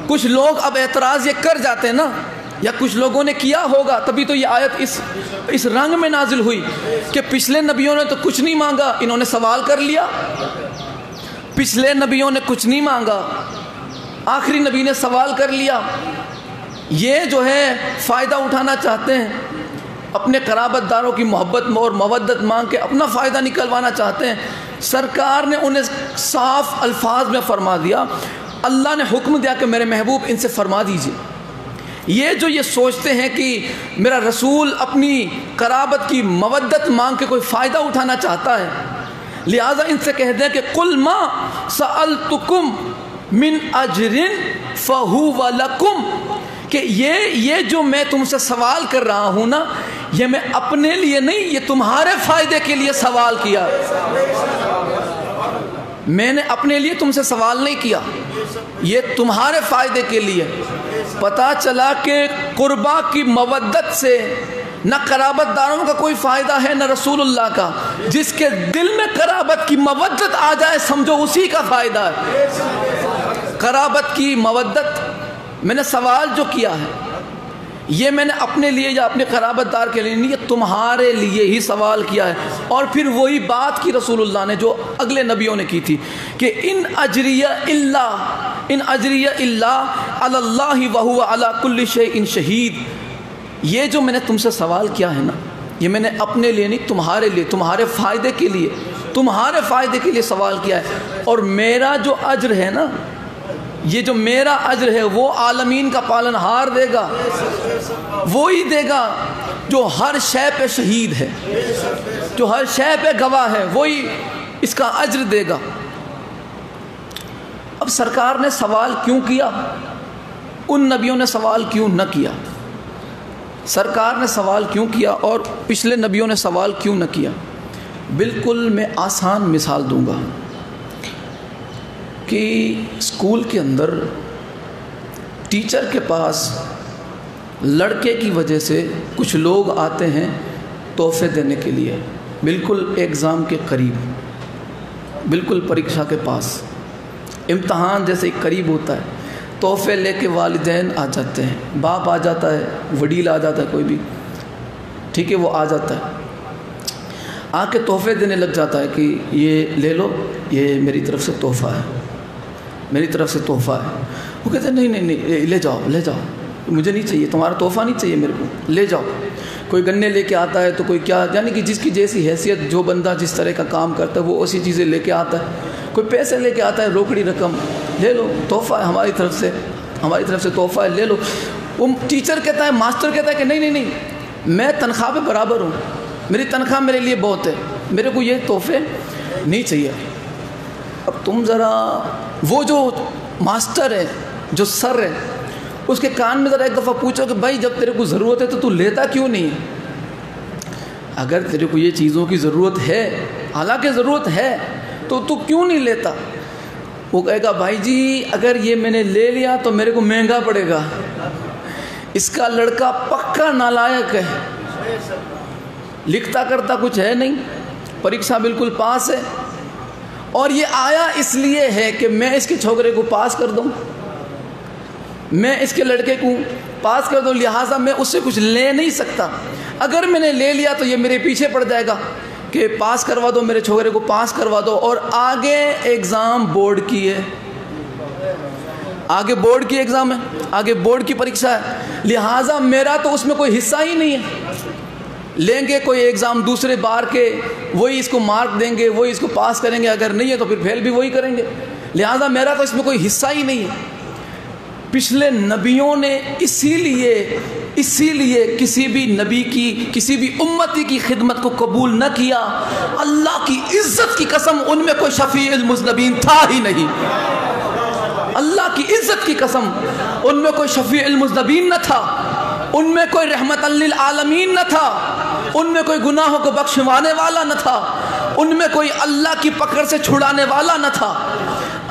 کچھ لوگ اب اعتراض یہ کر جاتے ہیں نا، یا کچھ لوگوں نے کیا ہوگا، تبھی تو یہ آیت اس رنگ میں نازل ہوئی کہ پچھلے نبیوں نے تو کچھ نہیں مانگا، انہوں نے سوال کر لیا۔ پچھلے نبیوں نے کچھ نہیں مانگا، آخری نبی نے سوال کر لیا۔ یہ جو ہے فائدہ اٹھانا چاہتے ہیں، اپنے قرابت داروں کی محبت اور مودت مانگ کے اپنا فائدہ نکلوانا چاہتے ہیں۔ سرکار نے انہیں صاف الفاظ میں فرما دیا، اللہ نے حکم دیا کہ میرے محبوب ان سے فرما دیجئے، یہ جو یہ سوچتے ہیں کہ میرا رسول اپنی قرابت کی مودت مانگ کے کوئی فائدہ اٹھانا چاہتا ہے، لہٰذا ان سے کہہ دیں کہ قُلْ مَا سَأَلْتُكُمْ مِنْ أَجْرٍ فَهُوَ لَكُمْ، کہ یہ جو میں تم سے سوال کر رہا ہوں نا، یہ میں اپنے لیے نہیں، یہ تمہارے فائدے کے لیے سوال کیا۔ میں نے اپنے لیے تم سے سوال نہیں کیا، یہ تمہارے فائدے کے لیے۔ پتہ چلا کہ قربا کی مودت سے نہ قرابت داروں کا کوئی فائدہ ہے نہ رسول اللہ کا۔ جس کے دل میں قرابت کی مودت آ جائے سمجھو اسی کا فائدہ ہے۔ قرابت کی مودت، میں نے سوال جو کیا ہے یہ میں نے اپنے لیے یا اپنے قرابت دار کے لیے نہیں، یہ تمہارے لیے ہی سوال کیا ہے۔ اور پھر وہی بات کی رسول اللہ نے جو اگلے نبیوں نے کی تھی کہ ان اجریہ الا علی اللہ وہو علی کل شیء شہید۔ یہ جو میں نے تم سے سوال کیا ہے نا، یہ میں نے اپنے لیے نہیں، تمہارے لیے، تمہارے فائدے کے لیے سوال کیا ہے۔ اور میرا جو اجر ہے نا، یہ جو میرا اجر ہے وہ عالمین کا پالنہار دے گا، وہی دے گا جو ہر شے پہ شہید ہے، جو ہر شے پہ گواہ ہے، وہی اس کا اجر دے گا۔ اب سرکار نے سوال کیوں کیا؟ ان نبیوں نے سوال کیوں نہ کیا؟ سرکار نے سوال کیوں کیا اور پچھلے نبیوں نے سوال کیوں نہ کیا؟ بالکل میں آسان مثال دوں گا کہ اسکول کے اندر ٹیچر کے پاس لڑکے کی وجہ سے کچھ لوگ آتے ہیں تحفے دینے کے لیے، بالکل ایگزام کے قریب، بالکل پریکشا کے پاس، امتحان جیسے قریب ہوتا ہے، تحفے لے کے والدین آ جاتے ہیں، باپ آ جاتا ہے، وڈیل آ جاتا ہے، کوئی بھی ٹھیک ہے، وہ آ جاتا ہے، آ کے تحفے دینے لگ جاتا ہے کہ یہ لے لو، یہ میری طرف سے تحفہ ہے، میری طرف سے تحفہ ہے۔ وہ کہتے ہیں نہیں لے جاؤ، مجھے نہیں چاہیے، تمہارا تحفہ نہیں چاہیے میرے کو، لے جاؤ۔ کوئی گنے لے کے آتا ہے تو کوئی کیا، یعنی کہ جس کی جیسی حیثیت، جو بندہ جس طرح کا کام کرتا ہے وہ اسی چیزیں لے کے آتا ہے۔ کوئی پیسے لے کے آتا ہے، روکڑی رقم، لے لو، تحفہ ہے ہماری طرف سے تحفہ ہے، لے لو۔ وہ ٹیچر کہتا ہے، ماسٹر کہتا ہے کہ نہیں، میں تنخواہ پہ برابر ہوں، میری تنخواہ میرے لیے بہت ہے، میرے کو یہ تحفے نہیں چاہیے۔ اب تم ذرا وہ جو ماسٹر ہے، جو سر ہے، اس کے کان میں ذرا ایک دفعہ پوچھو کہ بھائی جب تیرے کو ضرورت ہے تو لیتا کیوں نہیں ہے؟ اگر تیرے کو یہ چیزوں کی ضرورت ہے، حالانکہ ضرورت ہے، تو کیوں نہیں لیتا؟ وہ کہے گا بھائی جی اگر یہ میں نے لے لیا تو میرے کو مہنگا پڑے گا، اس کا لڑکا پکا نالائق ہے، لکھتا کرتا کچھ ہے نہیں، پریکشا بالکل پاس ہے، اور یہ آیا اس لیے ہے کہ میں اس کے چھوکرے کو پاس کر دوں، میں اس کے لڑکے کو پاس کر دوں، لہٰذا میں اس سے کچھ لے نہیں سکتا۔ اگر میں نے لے لیا تو یہ میرے پیچھے پڑ جائے گا کہ پاس کروا دو، میرے چھوکرے کو پاس کروا دو، اور آگے ایگزام بورڈ کی ہے، آگے بورڈ کی ایگزام ہے، آگے بورڈ کی پریکشا ہے، لہٰذا میرا تو اس میں کوئی حصہ ہی نہیں ہے۔ لیں گے کوئی ایگزام دوسرے بار کے، وہی اس کو مارک دیں گے، وہی اس کو پاس کریں گے، اگر نہیں ہے تو پھر فیل بھی وہی کریں گے، لہٰذا میرا تو اس میں کوئی حصہ ہی نہیں ہے۔ پچھلے نبیوں نے اسی لیے کسی بھی نبی کی، کسی بھی امتی کی خدمت کو قبول نہ کیا۔ اللہ کی عزت کی قسم ان میں کوئی شفیع المذنبین تھا ہی نہیں، اللہ کی عزت کی قسم ان میں کوئی شفیع المذنبین نہ تھا، ان میں کوئی رحمت للعالمین نہ تھا، ان میں کوئی گناہوں کو بخشوانے والا نہ تھا، ان میں کوئی اللہ کی پکڑ سے چھڑانے والا نہ تھا۔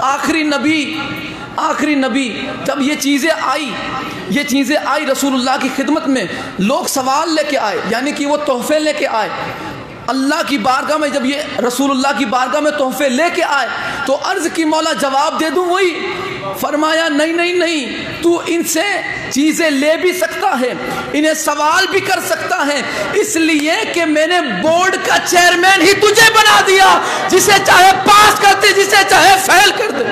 آخری نبی جب یہ چیزیں آئی رسول اللہ کی خدمت میں، لوگ سوال لے کے آئے، یعنی کہ وہ تحفے لے کے آئے اللہ کی بارگاہ میں۔ جب یہ رسول اللہ کی بارگاہ میں تحفے لے کے آئے تو عرض کی مولا جواب دے دوں، وہی فرمایا نہیں، تو ان سے چیزیں لے بھی سکتا ہے، انہیں سوال بھی کر سکتا ہے، اس لیے کہ میں نے بورڈ کا چیئرمین ہی تجھے بنا دیا، جسے چاہے پاس کر دے، جسے چاہے فیل کر دے۔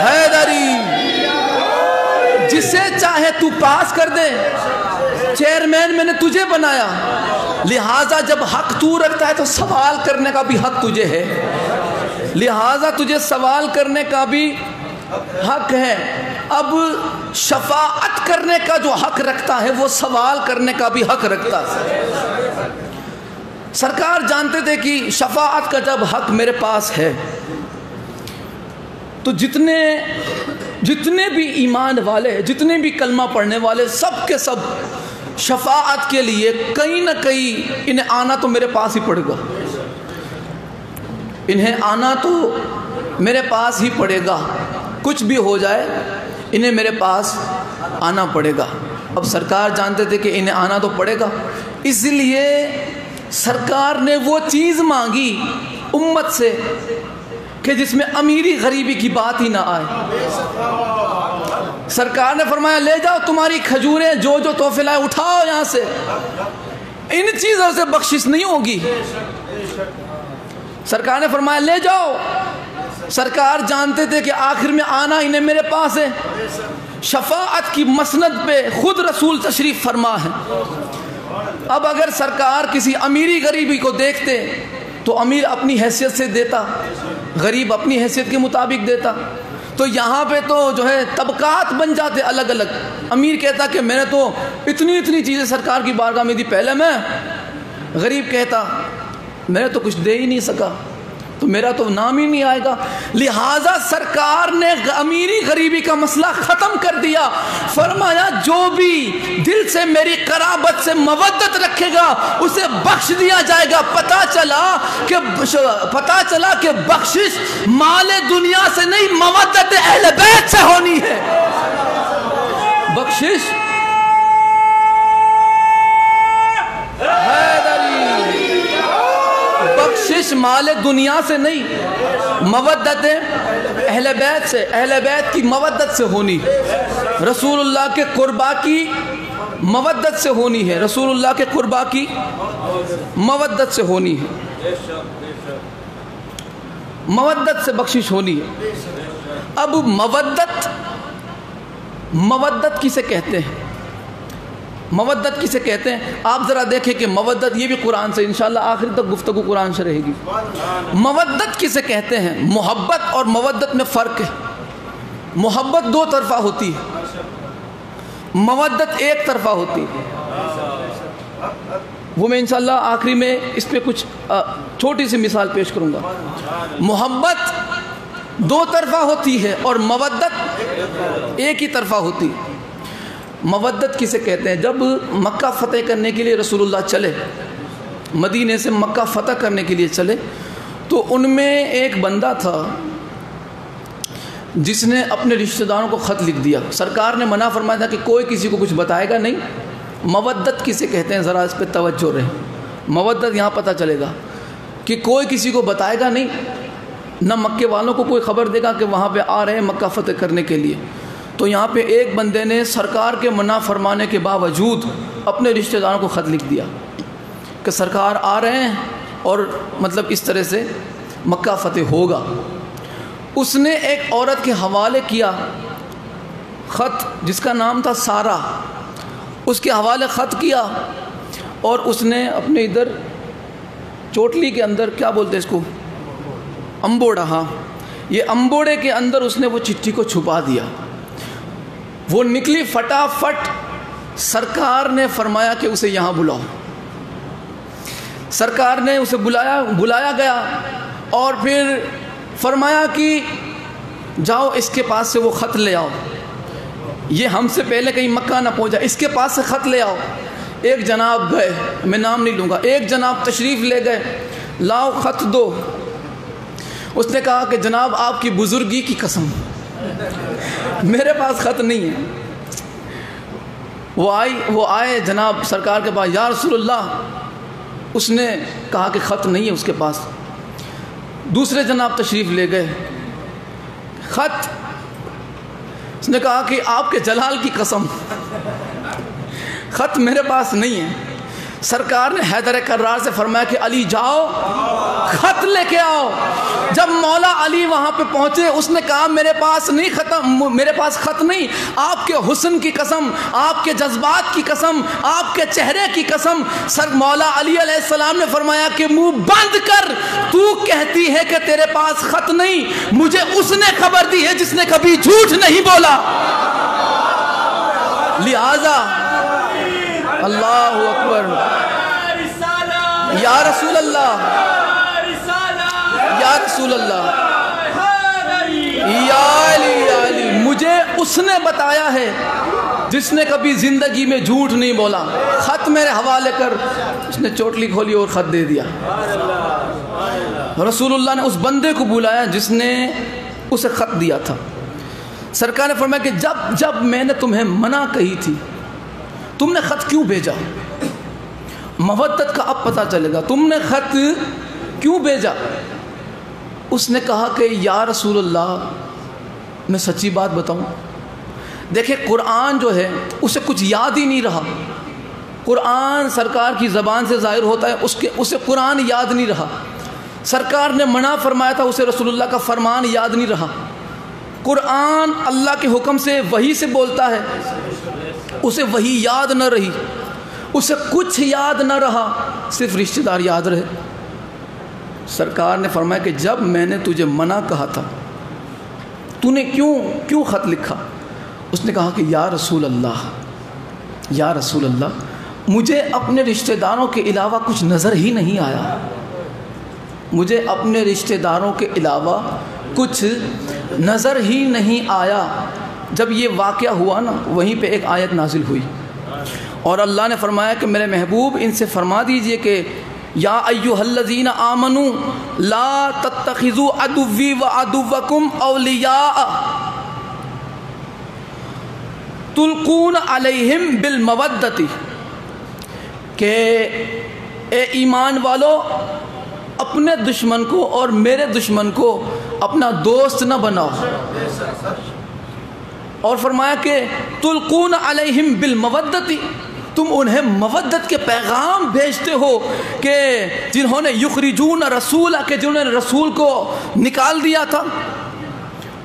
حیدری، جسے چاہے تو پاس کر دے، چیئرمین میں نے تجھے بنایا، لہٰذا جب حق تو رکھتا ہے تو سوال کرنے کا بھی حق تجھے ہے، لہٰذا تجھے سوال کرنے کا بھی حق ہے۔ اب شفاعت کرنے کا جو حق رکھتا ہے وہ سوال کرنے کا بھی حق رکھتا ہے۔ سرکار جانتے تھے کہ شفاعت کا جب حق میرے پاس ہے تو جتنے بھی ایمان والے، جتنے بھی کلمہ پڑھنے والے، سب کے سب شفاعت کے لیے کہیں نہ کہیں انہیں آنا تو میرے پاس ہی پڑے گا، انہیں آنا تو میرے پاس ہی پڑے گا، کچھ بھی ہو جائے انہیں میرے پاس آنا پڑے گا۔ اب سرکار جانتے تھے کہ انہیں آنا تو پڑے گا، اس لیے سرکار نے وہ چیز مانگی امت سے کہ جس میں امیری غریبی کی بات ہی نہ آئے۔ سرکار نے فرمایا لے جاؤ تمہاری کھجوریں جو جو تحفے لائے اٹھاؤ یہاں سے، ان چیزوں سے بخشش نہیں ہوگی۔ سرکار نے فرمایا لے جاؤ۔ سرکار جانتے تھے کہ آخر میں آنا انہیں میرے پاس ہے، شفاعت کی مسند پہ خود رسول تشریف فرما ہے۔ اب اگر سرکار کسی امیری غریبی کو دیکھتے تو امیر اپنی حیثیت سے دیتا، غریب اپنی حیثیت کے مطابق دیتا، تو یہاں پہ تو جو ہے طبقات بن جاتے الگ الگ۔ امیر کہتا کہ میں نے تو اتنی چیزیں سرکار کی بارگاہ میں دی پہلے میں، غریب کہتا میں نے تو کچھ دے ہی نہیں سکا تو میرا تو نام ہی نہیں آئے گا۔ لہٰذا سرکار نے امیری غریبی کا مسئلہ ختم کر دیا، فرمایا جو بھی دل سے میری قرابت سے مودت رکھے گا اسے بخش دیا جائے گا۔ پتہ چلا کہ بخشش مال دنیا سے نہیں، مودت اہل بیت سے ہونی ہے۔ بخشش مال دنیا سے نہیں، مودت اہل بیت سے، اہل بیت کی مودت سے ہونی، رسول اللہ کے قربا کی مودت سے ہونی ہے، رسول اللہ کے قربا کی مودت سے ہونی ہے، مودت سے بخشش ہونی ہے۔ اب مودت کسے کہتے ہیں؟ مودت کسے کہتے ہیں؟ آپ ذرا دیکھیں کہ مودت، یہ بھی قرآن سے انشاءاللہ آخر تک گفتگو قرآن سے رہے گی۔ مودت کسے کہتے ہیں؟ محبت اور مودت میں فرق ہے۔ محبت دو طرفہ ہوتی ہے، مودت ایک طرفہ ہوتی ہے۔ وہ میں انشاءاللہ آخری میں اس پہ کچھ چھوٹی سی مثال پیش کروں گا۔ محبت دو طرفہ ہوتی ہے اور مودت ایک ہی طرفہ ہوتی ہے۔ مودت کسے کہتے ہیں؟ جب مکہ فتح کرنے کے لیے رسول اللہ چلے، مدینے سے مکہ فتح کرنے کے لیے چلے، تو ان میں ایک بندہ تھا جس نے اپنے رشتہ داروں کو خط لکھ دیا۔ سرکار نے منع فرمایا تھا کہ کوئی کسی کو کچھ بتائے گا نہیں۔ مودت کسے کہتے ہیں؟ ذرا اس پہ توجہ رہے۔ مودت یہاں پتہ چلے گا کہ کوئی کسی کو بتائے گا نہیں، نہ مکے والوں کو کوئی خبر دے گا کہ وہاں پہ آ رہے ہیں مکہ فتح کرنے کے لیے۔ تو یہاں پہ ایک بندے نے سرکار کے منع فرمانے کے باوجود اپنے رشتہ داروں کو خط لکھ دیا کہ سرکار آ رہے ہیں اور مطلب اس طرح سے مکہ فتح ہوگا۔ اس نے ایک عورت کے حوالے کیا خط جس کا نام تھا سارہ، اس کے حوالے خط کیا، اور اس نے اپنے ادھر چوٹلی کے اندر، کیا بولتے اس کو، امبوڑا، ہاں، یہ امبوڑے کے اندر اس نے وہ چٹھی کو چھپا دیا۔ وہ نکلی فٹافٹ، سرکار نے فرمایا کہ اسے یہاں بلاؤ۔ سرکار نے اسے بلایا گیا اور پھر فرمایا کہ جاؤ اس کے پاس سے وہ خط لے آؤ، یہ ہم سے پہلے کہیں مکہ نہ پہنچا، اس کے پاس سے خط لے آؤ۔ ایک جناب گئے، میں نام نہیں لوں گا، ایک جناب تشریف لے گئے، لاؤ خط دو۔ اس نے کہا کہ جناب آپ کی بزرگی کی قسم میرے پاس خط نہیں ہے۔ وہ آئے جناب سرکار کے پاس، یا رسول اللہ، اس نے کہا کہ خط نہیں ہے اس کے پاس۔ دوسرے جناب تشریف لے گئے، خط، اس نے کہا کہ آپ کے جلال کی قسم خط میرے پاس نہیں ہے۔ سرکار نے حیدر کرار سے فرمایا کہ علی جاؤ خط لے کے آؤ۔ جب مولا علی وہاں پہ پہنچے، اس نے کہا میرے پاس خط نہیں، آپ کے حسن کی قسم، آپ کے جذبات کی قسم، آپ کے چہرے کی قسم۔ مولا علی علیہ السلام نے فرمایا کہ منہ بند کر، تو کہتی ہے کہ تیرے پاس خط نہیں، مجھے اس نے خبر دی ہے جس نے کبھی جھوٹ نہیں بولا۔ لہذا اللہ اکبر، یا رسول اللہ، یا رسول اللہ، یا علی، یا علی، مجھے اس نے بتایا ہے جس نے کبھی زندگی میں جھوٹ نہیں بولا، خط میرے حوالے کر۔ اس نے چوٹلی کھولی اور خط دے دیا۔ رسول اللہ نے اس بندے کو بلایا جس نے اسے خط دیا تھا۔ سرکار نے فرمایا کہ جب میں نے تمہیں منع کہی تھی، تم نے خط کیوں بھیجا؟ مودت کا اب پتہ چلے گا، تم نے خط کیوں بھیجا؟ اس نے کہا کہ یا رسول اللہ، میں سچی بات بتاؤں، دیکھیں قرآن جو ہے اسے کچھ یاد ہی نہیں رہا. قرآن سرکار کی زبان سے ظاہر ہوتا ہے, اسے قرآن یاد نہیں رہا. سرکار نے منع فرمایا تھا, اسے رسول اللہ کا فرمان یاد نہیں رہا. قرآن اللہ کے حکم سے وحی سے بولتا ہے, اسے وحی یاد نہ رہی, اسے کچھ یاد نہ رہا, صرف رشتہ دار یاد رہے. سرکار نے فرمایا کہ جب میں نے تجھے منع کہا تھا تو نے کیوں خط لکھا؟ اس نے کہا کہ یا رسول اللہ مجھے اپنے رشتہ داروں کے علاوہ کچھ نظر ہی نہیں آیا, مجھے اپنے رشتہ داروں کے علاوہ کچھ نظر ہی نہیں آیا. جب یہ واقعہ ہوا نا, وہیں پہ ایک آیت نازل ہوئی اور اللہ نے فرمایا کہ میرے محبوب ان سے فرما دیجئے کہ یا ایھا الذین آمنوا لا تتخذوا عدوی وعدوکم اولیاء تلقون علیہم بالمودۃ, کہ اے ایمان والو اپنے دشمن کو اور میرے دشمن کو اپنا دوست نہ بناؤ. اور فرمایا کہ تلقون علیہم بالمودۃ, تم انہیں مودت کے پیغام بھیجتے ہو کہ جنہوں نے یخرجون رسولہ, کہ جنہوں نے رسول کو نکال دیا تھا,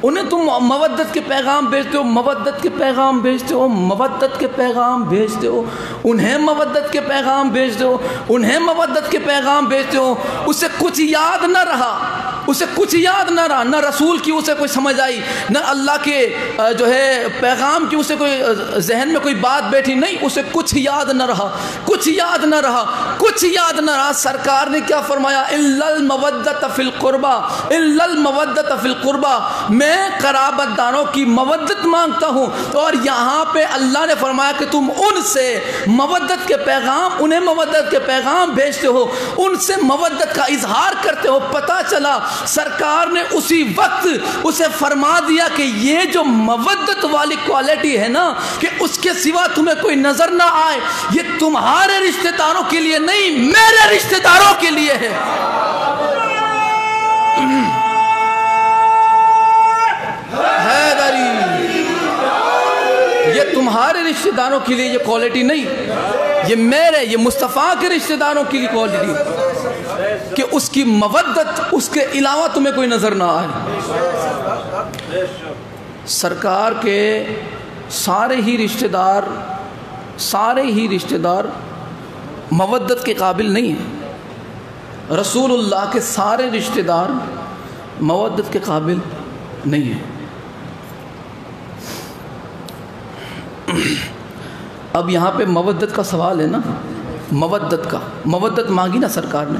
انہیں تم مودت کے پیغام بھیجتے ہو, مودت کے پیغام بھیجتے ہو, مودت کے پیغام بھیجتے ہو, انہیں مودت کے پیغام بھیجتے ہو, انہیں مودت کے پیغام بھیجتے ہو. اسے کچھ یاد نہ رہا, اسے کچھ یاد نہ رہا, نہ رسول کی اسے کوئی سمجھ آئی, نہ اللہ کے جو ہے پیغام کی اسے کوئی ذہن میں کوئی بات بیٹھی, نہیں, اسے کچھ یاد نہ رہا, کچھ یاد نہ رہا, کچھ یاد نہ رہا. سرکار نے کیا فرمایا؟ الا المودۃ فی القربى, الا المودۃ فی القربى, میں قرابت داروں کی مودت مانگتا ہوں. اور یہاں پہ اللہ نے فرمایا کہ تم ان سے مودت کے پیغام, انہیں مودت کے پیغام بھیجتے ہو, ان سے مودت کا اظہار کرتے ہو. پتہ چلا سرکار نے اسی وقت اسے فرما دیا کہ یہ جو مودت والی کوالٹی ہے نا, کہ اس کے سوا تمہیں کوئی نظر نہ آئے, یہ تمہارے رشتہ داروں کے لیے نہیں, میرے رشتہ داروں کے لیے ہے. یہ تمہارے رشتہ داروں کے لیے یہ کوالٹی نہیں, یہ میرے, یہ مصطفیٰ کے رشتہ داروں کے لیے کوالٹی, کہ اس کی مودت, اس کے علاوہ تمہیں کوئی نظر نہ آئے. سرکار کے سارے ہی رشتہ دار مودت کے قابل نہیں ہیں. رسول اللہ کے سارے رشتہ دار مودت کے قابل نہیں ہیں. اب یہاں پہ مودت کا سوال ہے نا, مودت مانگی نا سرکار نے,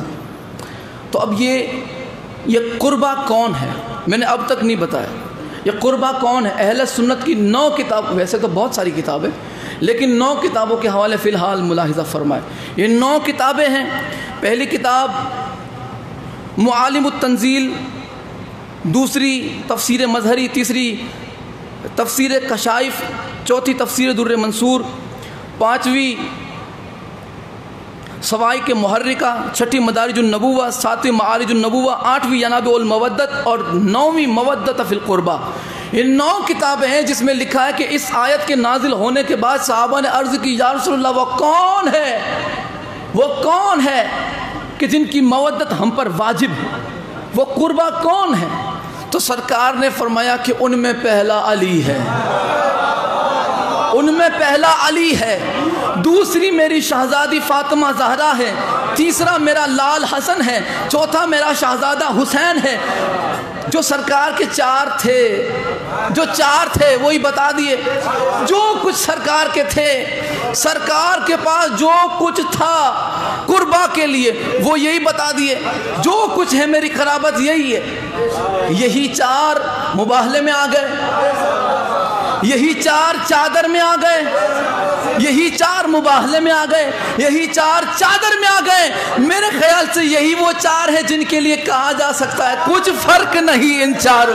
تو اب یہ قربہ کون ہے؟ میں نے اب تک نہیں بتایا یہ قربہ کون ہے. اہل سنت کی 9 کتاب, ویسے تو بہت ساری کتابیں, لیکن 9 کتابوں کے حوالے فی الحال ملاحظہ فرمائے. یہ 9 کتابیں ہیں. پہلی کتاب معالم التنزیل, دوسری تفسیر مظہری, تیسری تفسیر کشائف, چوتھی تفسیر در منصور, پانچویں سوائق محرکہ, چھٹی مدارج النبوہ, ساتویں معارج النبوہ, آٹھویں ینابع المودت, اور 9ویں مودت فی القربہ. یہ 9 کتابیں ہیں جس میں لکھا ہے کہ اس آیت کے نازل ہونے کے بعد صحابہ نے عرض کی یا رسول اللہ وہ کون ہے کہ جن کی مودت ہم پر واجب ہے, وہ قربہ کون ہے؟ تو سرکار نے فرمایا کہ ان میں پہلا علی ہے, ان میں پہلا علی ہے, دوسری میری شہزادی فاطمہ زہرا ہے, تیسرا میرا لال حسن ہے, چوتھا میرا شہزادہ حسین ہے. جو سرکار کے 4 تھے وہی بتا دیے. جو کچھ سرکار کے تھے, سرکار کے پاس جو کچھ تھا قربا کے لیے وہ یہی بتا دیے. جو کچھ ہے میری قرابت یہی ہے. یہی 4 مباہلے میں آ گئے, یہی 4 چادر میں آ گئے, یہی 4 مباہلے میں آ گئے, یہی 4 چادر میں آ گئے. میرے خیال سے یہی وہ 4 ہیں جن کے لیے کہا جا سکتا ہے کچھ فرق نہیں ان 4.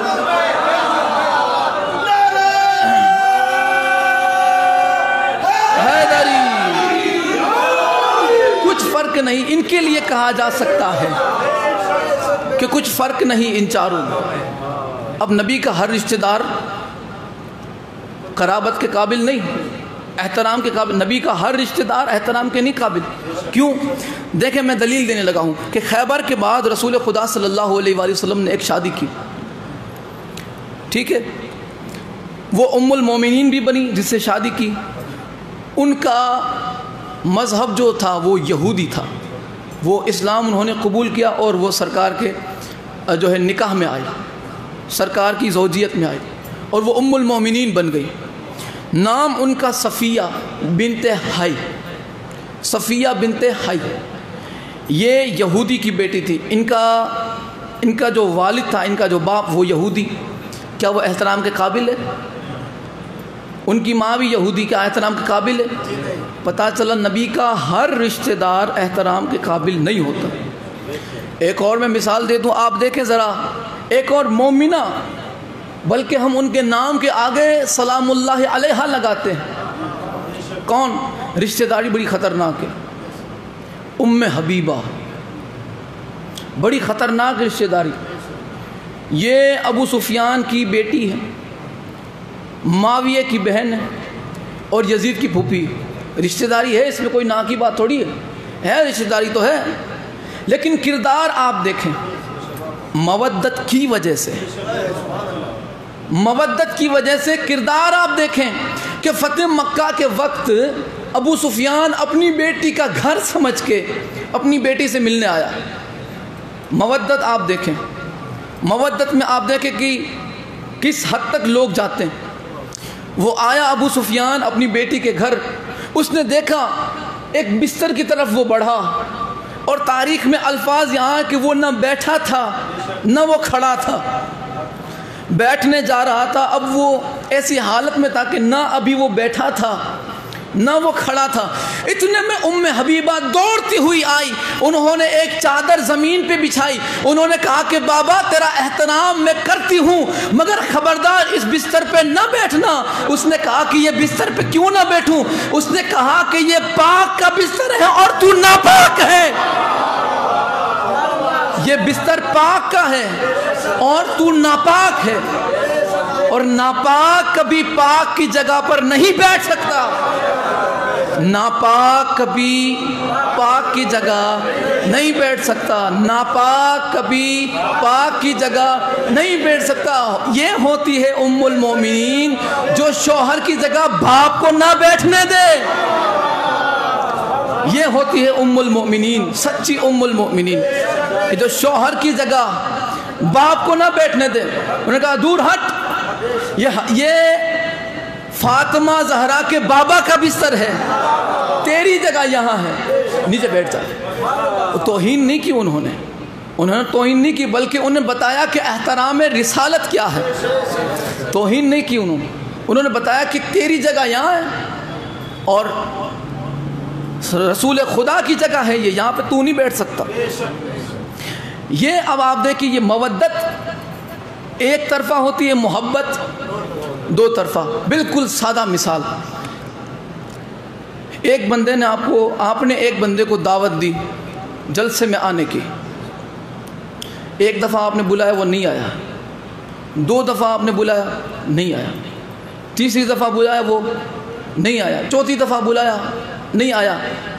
کچھ فرق نہیں, ان کے لیے کہا جا سکتا ہے کہ کچھ فرق نہیں ان 4. اب نبی کا ہر رشتہ دار قرابت کے قابل نہیں، احترام کے قابل. نبی کا ہر رشتہ دار احترام کے نہیں قابل. کیوں؟ دیکھیں میں دلیل دینے لگا ہوں کہ خیبر کے بعد رسول خدا صلی اللہ علیہ وآلہ وسلم نے ایک شادی کی، ٹھیک ہے، وہ ام المومنین بھی بنی جس سے شادی کی. ان کا مذہب جو تھا وہ یہودی تھا، وہ اسلام انہوں نے قبول کیا اور وہ سرکار کے جو ہے نکاح میں آئی، سرکار کی زوجیت میں آئی اور وہ ام المومنین بن گئی. نام ان کا صفیہ بنت حی، صفیہ بنت حی. یہ یہودی کی بیٹی تھی. ان کا جو والد تھا، ان کا جو باپ، وہ یہودی. کیا وہ احترام کے قابل ہے؟ ان کی ماں بھی یہودی، کیا احترام کے قابل ہے؟ پتہ چلا نبی کا ہر رشتہ دار احترام کے قابل نہیں ہوتا. ایک اور میں مثال دے دوں، آپ دیکھیں ذرا، ایک اور مومنہ، بلکہ ہم ان کے نام کے آگے سلام اللہ علیہا لگاتے ہیں. کون؟ رشتہ داری بڑی خطرناک ہے. ام حبیبہ، بڑی خطرناک رشتہ داری. یہ ابو سفیان کی بیٹی ہے، معاویہ کی بہن ہے اور یزید کی پھوپھی. رشتہ داری ہے، اس میں کوئی نا کی بات تھوڑی ہے، رشتہ داری تو ہے. لیکن کردار آپ دیکھیں، مودت کی وجہ سے، مودت کی وجہ سے کردار آپ دیکھیں کہ فتح مکہ کے وقت ابو سفیان اپنی بیٹی کا گھر سمجھ کے اپنی بیٹی سے ملنے آیا. مودت آپ دیکھیں، مودت میں آپ دیکھیں کہ کس حد تک لوگ جاتے ہیں. وہ آیا ابو سفیان اپنی بیٹی کے گھر، اس نے دیکھا ایک بستر کی طرف وہ بڑھا، اور تاریخ میں الفاظ یہاں کہ وہ نہ بیٹھا تھا نہ وہ کھڑا تھا. بیٹھنے جا رہا تھا، اب وہ ایسی حالت میں تھا کہ نہ ابھی وہ بیٹھا تھا نہ وہ کھڑا تھا. اتنے میں ام حبیبہ دوڑتی ہوئی آئی، انہوں نے ایک چادر زمین پہ بچھائی، انہوں نے کہا کہ بابا تیرا احترام میں کرتی ہوں مگر خبردار اس بستر پہ نہ بیٹھنا. اس نے کہا کہ یہ بستر پہ کیوں نہ بیٹھوں؟ اس نے کہا کہ یہ پاک کا بستر ہے اور تو ناپاک ہے. یہ بستر پاک کا ہے اور تو ناپاک ہے، اور ناپاک کبھی پاک کی جگہ پر نہیں بیٹھ سکتا. ناپاک کبھی پاک کی جگہ نہیں بیٹھ سکتا، ناپاک کبھی پاک کی جگہ نہیں بیٹھ سکتا. یہ ہوتی ہے ام المومنین جو شوہر کی جگہ باپ کو نہ بیٹھنے دے. یہ ہوتی ہے ام المومنین، سچی ام المومنین، کہ جو شوہر کی جگہ باپ کو نہ بیٹھنے دے. انہوں نے کہا دور ہٹ، یہ فاطمہ زہرا کے بابا کا بستر ہے، تیری جگہ یہاں ہے، نیچے بیٹھ جا. توہین نہیں کی انہوں نے توہین نہیں کی، بلکہ انہیں بتایا کہ احترام رسالت کیا ہے. توہین نہیں کی انہوں نے بتایا کہ تیری جگہ یہاں ہے اور رسول خدا کی جگہ ہے، یہ یہاں پہ تو نہیں بیٹھ سکتا. یہ اب آپ دیکھیں، یہ مودت ایک طرفہ ہوتی ہے، محبت دو طرفہ. بالکل سادہ مثال، ایک بندے نے آپ نے ایک بندے کو دعوت دی جلسے میں آنے کی. ایک دفعہ آپ نے بلایا، وہ نہیں آیا. دو دفعہ آپ نے بلایا، نہیں آیا. تیسری دفعہ بلایا، وہ نہیں آیا. چوتھی دفعہ بلایا، نہیں آیا.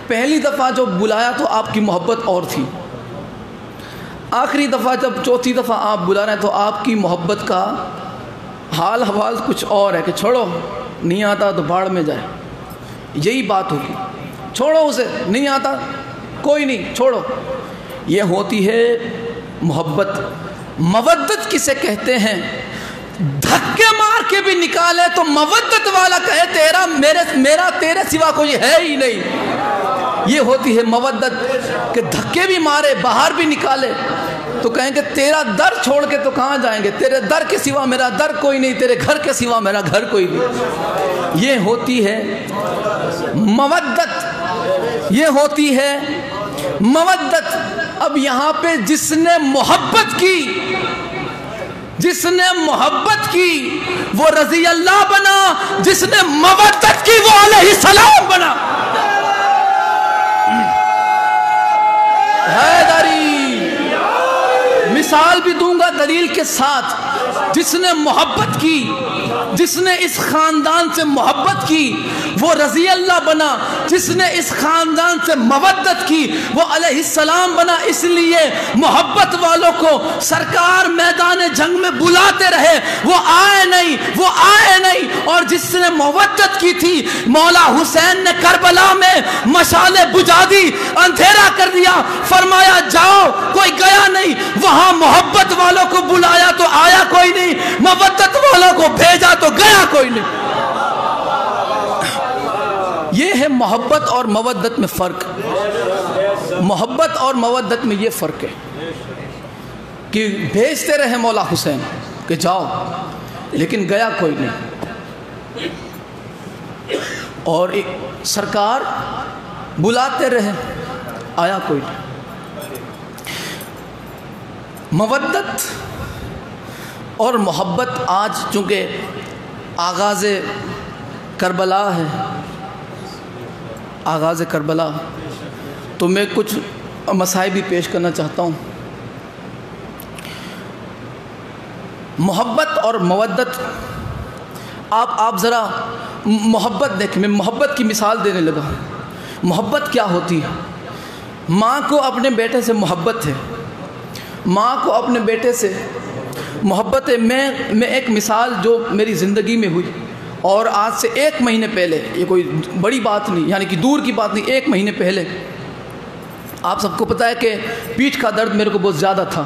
پہلی دفعہ جو بلایا تو آپ کی محبت اور تھی. آخری دفعہ جب چوتھی دفعہ آپ بلا رہے ہیں تو آپ کی محبت کا حال حوال کچھ اور ہے کہ چھوڑو، نہیں آتا تو بھاڑ میں جائے. یہی بات ہوگی، چھوڑو اسے، نہیں آتا کوئی نہیں، چھوڑو. یہ ہوتی ہے محبت. مودت کسے کہتے ہیں؟ دھکے مار کے بھی نکالے تو مودت والا کہے میرا تیرے سوا کوئی ہے ہی نہیں. یہ ہوتی ہے مودت کہ دھکے بھی مارے، باہر بھی نکالے تو کہیں کہ تیرا در چھوڑ کے تو کہاں جائیں گے، تیرے در کے سوا میرا در کوئی نہیں، تیرے گھر کے سوا میرا گھر کوئی نہیں. یہ ہوتی ہے مودت، یہ ہوتی ہے مودت. اب یہاں پہ جس نے محبت کی وہ رضی اللہ بنا، جس نے مودت کی وہ علیہ السلام بنا. حیدری مثال بھی دوں گا دلیل کے ساتھ. جس نے محبت کی جس نے اس خاندان سے محبت کی وہ رضی اللہ بنا، جس نے اس خاندان سے مودت کی وہ علیہ السلام بنا۔ اس لیے محبت والوں کو سرکار میدان جنگ میں بلاتے رہے، وہ آئے نہیں، اور جس نے مودت کی تھی مولا حسین نے کربلا میں مشالیں بجھا دی، اندھیرا کر دیا، فرمایا جاؤ، کوئی گیا نہیں۔ وہاں محبت والوں کو بلایا تو آیا کوئی نہیں، مودت والوں کو بھیجا تو گیا کوئی نہیں۔ یہ ہے محبت اور مودت میں فرق۔ محبت اور مودت میں یہ فرق ہے کہ بھیجتے رہے مولا حسین کہ جاؤ، لیکن گیا کوئی نہیں، اور سرکار بلاتے رہے، آیا کوئی نہیں۔ مودت اور محبت آج چونکہ آغاز کربلا ہے، آغاز کربلا، تو میں کچھ مسائل بھی پیش کرنا چاہتا ہوں۔ محبت اور مودت، آپ ذرا محبت دیکھیں، میں محبت کی مثال دینے لگا۔ محبت کیا ہوتی ہے؟ ماں کو اپنے بیٹے سے محبت ہے، ماں کو اپنے بیٹے سے محبت ہے۔ میں ایک مثال جو میری زندگی میں ہوئی، اور آج سے 1 مہینے پہلے، یہ کوئی بڑی بات نہیں، یعنی کہ دور کی بات نہیں، 1 مہینے پہلے آپ سب کو پتہ ہے کہ پیٹھ کا درد میرے کو بہت زیادہ تھا،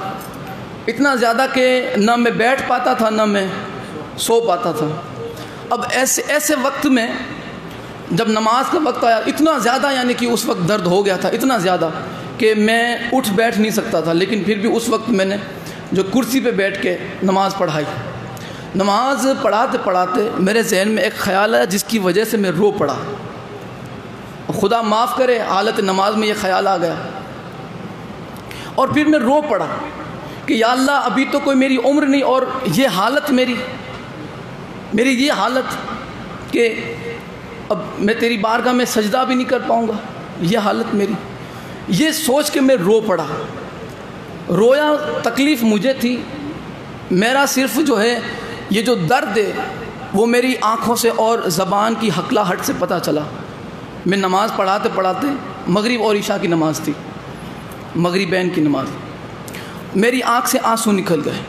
اتنا زیادہ کہ نہ میں بیٹھ پاتا تھا نہ میں سو پاتا تھا۔ اب ایسے وقت میں جب نماز کا وقت آیا، اتنا زیادہ یعنی کہ اس وقت درد ہو گیا تھا، اتنا زیادہ کہ میں اٹھ بیٹھ نہیں سکتا تھا، لیکن پھر بھی اس وقت میں نے جو کرسی پہ بیٹھ کے نماز پڑھائی، نماز پڑھاتے میرے ذہن میں ایک خیال آیا جس کی وجہ سے میں رو پڑا۔ خدا معاف کرے، حالت نماز میں یہ خیال آ گیا، اور پھر میں رو پڑا کہ یا اللہ، ابھی تو کوئی میری عمر نہیں، اور یہ حالت میری یہ حالت کہ اب میں تیری بارگاہ میں سجدہ بھی نہیں کر پاؤں گا، یہ حالت میری، یہ سوچ کے میں رو پڑا۔ رویا، تکلیف مجھے تھی، میرا صرف جو ہے یہ جو درد ہے وہ میری آنکھوں سے اور زبان کی ہکلاہٹ سے پتہ چلا۔ میں نماز پڑھاتے مغرب اور عشاء کی نماز تھی، مغربین کی نماز، میری آنکھ سے آنسو نکل گئے،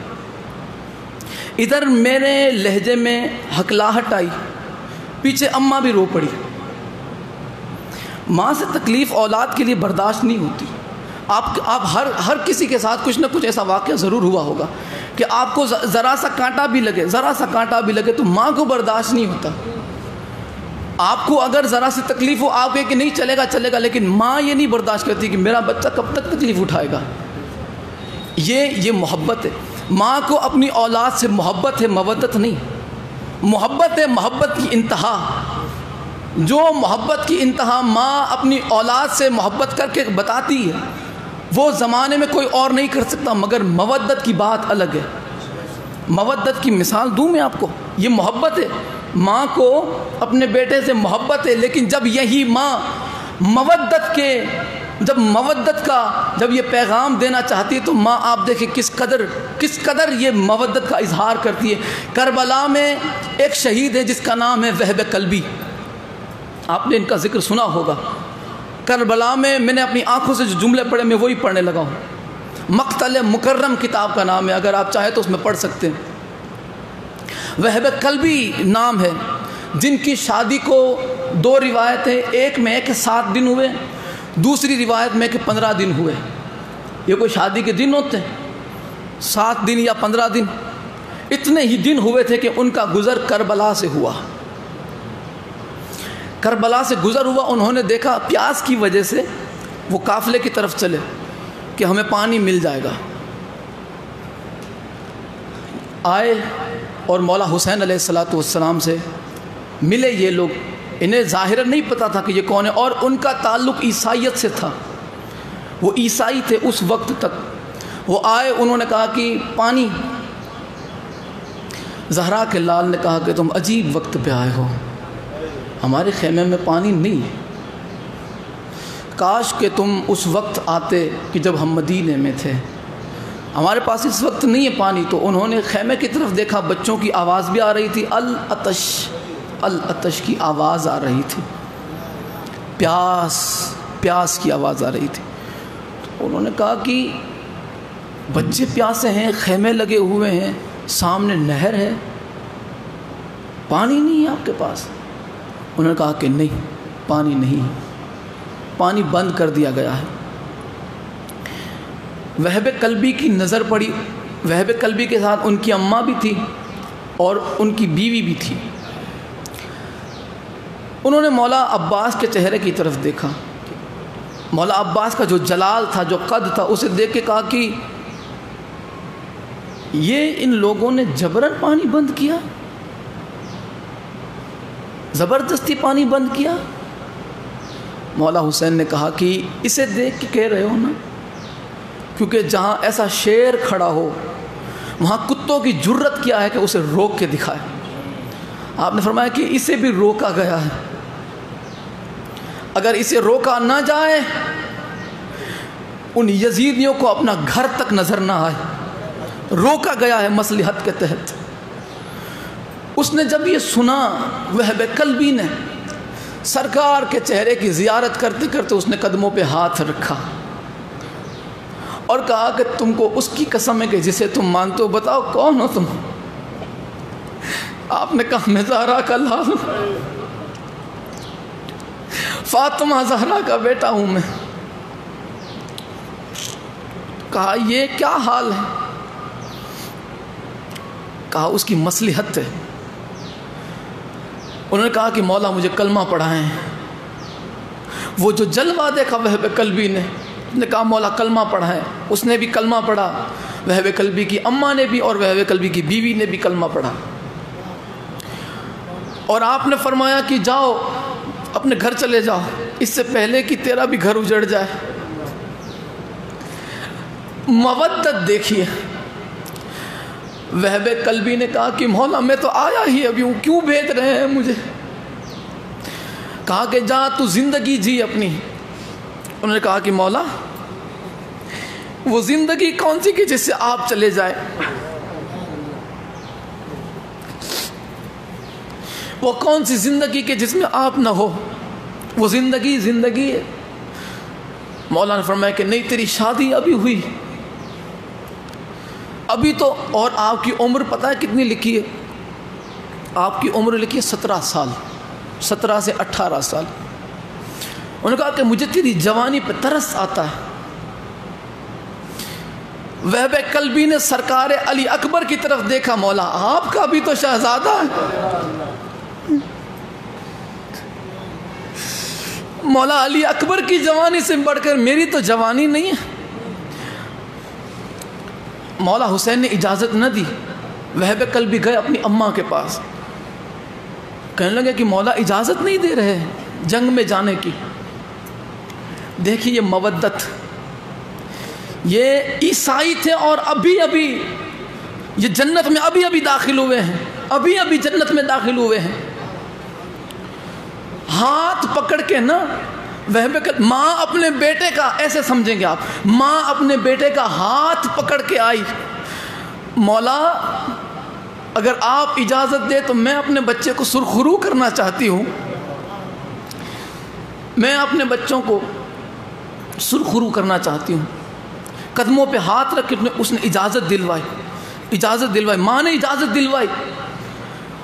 ادھر میرے لہجے میں ہکلاہٹ آئی، پیچھے اماں بھی رو پڑی۔ ماں سے تکلیف اولاد کے لیے برداشت نہیں ہوتی۔ آپ ہر کسی کے ساتھ کچھ نہ کچھ ایسا واقعہ ضرور ہوا ہوگا کہ آپ کو ذرا سا کانٹا بھی لگے تو ماں کو برداشت نہیں ہوتا۔ آپ کو اگر ذرا سی تکلیف ہو، آپ کہ نہیں چلے گا، لیکن ماں یہ نہیں برداشت کرتی کہ میرا بچہ کب تک تکلیف اٹھائے گا۔ یہ محبت ہے، ماں کو اپنی اولاد سے محبت ہے، مودت نہیں۔ محبت ہے، محبت کی انتہا، جو محبت کی انتہا ماں اپنی اولاد سے محبت کر کے بتاتی ہے وہ زمانے میں کوئی اور نہیں کر سکتا، مگر مودت کی بات الگ ہے۔ مودت کی مثال دوں میں آپ کو، یہ محبت ہے، ماں کو اپنے بیٹے سے محبت ہے، لیکن جب یہی ماں جب یہ پیغام دینا چاہتی ہے تو ماں آپ دیکھیں کس قدر یہ مودت کا اظہار کرتی ہے۔ کربلا میں ایک شہید ہے جس کا نام ہے وہب قلبی، آپ نے ان کا ذکر سنا ہوگا۔ کربلا میں نے اپنی آنکھوں سے جو جملے پڑھے میں وہی پڑھنے لگا ہوں۔ مقتل مکرم کتاب کا نام ہے، اگر آپ چاہیں تو اس میں پڑھ سکتے ہیں۔ وہب قلبی نام ہے، جن کی شادی کو 2 روایتیں، ایک میں کہ 7 دن ہوئے، دوسری روایت میں کہ 15 دن ہوئے۔ یہ کوئی شادی کے دن ہوتے ہیں 7 دن یا 15 دن، اتنے ہی دن ہوئے تھے کہ ان کا گزر کربلا سے ہوا۔ کربلا سے گزر ہوا، انہوں نے دیکھا پیاس کی وجہ سے وہ قافلے کی طرف چلے کہ ہمیں پانی مل جائے گا، آئے اور مولا حسین علیہ السلام سے ملے۔ یہ لوگ، انہیں ظاہراً نہیں پتا تھا کہ یہ کون ہے، اور ان کا تعلق عیسائیت سے تھا، وہ عیسائی تھے اس وقت تک۔ وہ آئے، انہوں نے کہا کہ پانی۔ زہرا کے لال نے کہا کہ تم عجیب وقت پہ آئے ہو، ہمارے خیمے میں پانی نہیں، کاش کہ تم اس وقت آتے کہ جب ہم مدینے میں تھے، ہمارے پاس اس وقت نہیں ہے پانی. تو انہوں نے خیمے کی طرف دیکھا, بچوں کی آواز بھی آ رہی تھی, العطش العطش کی آواز آ رہی تھی, پیاس کی آواز آ رہی تھی. تو انہوں نے کہا کہ بچے پیاسے ہیں, خیمے لگے ہوئے ہیں, سامنے نہر ہے, پانی نہیں ہے آپ کے پاس؟ انہوں نے کہا کہ نہیں, پانی نہیں ہے, پانی بند کر دیا گیا ہے. وہب قلبی کی نظر پڑی. وہب قلبی کے ساتھ ان کی اماں بھی تھی اور ان کی بیوی بھی تھی. انہوں نے مولا عباس کے چہرے کی طرف دیکھا. مولا عباس کا جو جلال تھا, جو قد تھا, اسے دیکھ کے کہا کہ یہ ان لوگوں نے جبرن پانی بند کیا, زبردستی پانی بند کیا. مولا حسین نے کہا کہ اسے دیکھ کے کہہ رہے ہو نا, کیونکہ جہاں ایسا شیر کھڑا ہو وہاں کتوں کی جرت کیا ہے کہ اسے روک کے دکھائے. آپ نے فرمایا کہ اسے بھی روکا گیا ہے, اگر اسے روکا نہ جائے ان یزیدیوں کو اپنا گھر تک نظر نہ آئے. روکا گیا ہے مصلحت کے تحت. اس نے جب یہ سنا, وہب قلبی نے سرکار کے چہرے کی زیارت کرتے کرتے اس نے قدموں پہ ہاتھ رکھا اور کہا کہ تم کو اس کی قسم ہے کہ جسے تم مانتے ہو, بتاؤ کون ہو تم؟ آپ نے کہا میں زہرا کا لال, فاطمہ زہرا کا بیٹا ہوں میں. کہا یہ کیا حال ہے؟ کہا اس کی مصلحت ہے. انہوں نے کہا کہ مولا مجھے کلمہ پڑھائیں. وہ جو جلوہ دیکھا وہب قلبی نے کہا مولا کلمہ پڑھائیں. اس نے بھی کلمہ پڑھا, وہب قلبی کی اماں نے بھی, اور وہب قلبی کی بیوی نے بھی کلمہ پڑھا. اور آپ نے فرمایا کہ جاؤ اپنے گھر چلے جاؤ, اس سے پہلے کہ تیرا بھی گھر اجڑ جائے. مودت دیکھیے. وہب قلبی نے کہا کہ مولا میں تو آیا ہی ابھی ہوں, کیوں بھیج رہے ہیں مجھے؟ کہا کہ جا تو زندگی جی اپنی. انہوں نے کہا کہ مولا وہ زندگی کون سی کی جس سے آپ چلے جائیں؟ وہ کون سی زندگی کے جس میں آپ نہ ہو؟ وہ زندگی ہے. مولا نے فرمایا کہ نہیں, تیری شادی ابھی ہوئی, ابھی تو. اور آپ کی عمر پتہ ہے کتنی لکھی ہے؟ آپ کی عمر لکھی ہے 17 سال, 17 سے 18 سال. انہوں نے کہا کہ مجھے تیری جوانی پہ ترس آتا ہے. وہب قلبی نے سرکار علی اکبر کی طرف دیکھا, مولا آپ کا بھی تو شہزادہ ہے. مولا علی اکبر کی جوانی سے بڑھ کر میری تو جوانی نہیں ہے. مولا حسین نے اجازت نہ دی. وہب قلبی گئے اپنی اماں کے پاس, کہنے لگے کہ مولا اجازت نہیں دے رہے جنگ میں جانے کی. دیکھیے یہ مودت, یہ عیسائی تھے اور ابھی یہ جنت میں ابھی داخل ہوئے ہیں, ابھی جنت میں داخل ہوئے ہیں. ہاتھ پکڑ کے نا ماں اپنے بیٹے کا, ایسے سمجھیں گے آپ, ماں اپنے بیٹے کا ہاتھ پکڑ کے آئی, مولا اگر آپ اجازت دے تو میں اپنے بچے کو سرخرو کرنا چاہتی ہوں, میں اپنے بچوں کو سرخرو کرنا چاہتی ہوں. قدموں پہ ہاتھ رکھ کے اس نے اجازت دلوائی, ماں نے اجازت دلوائی.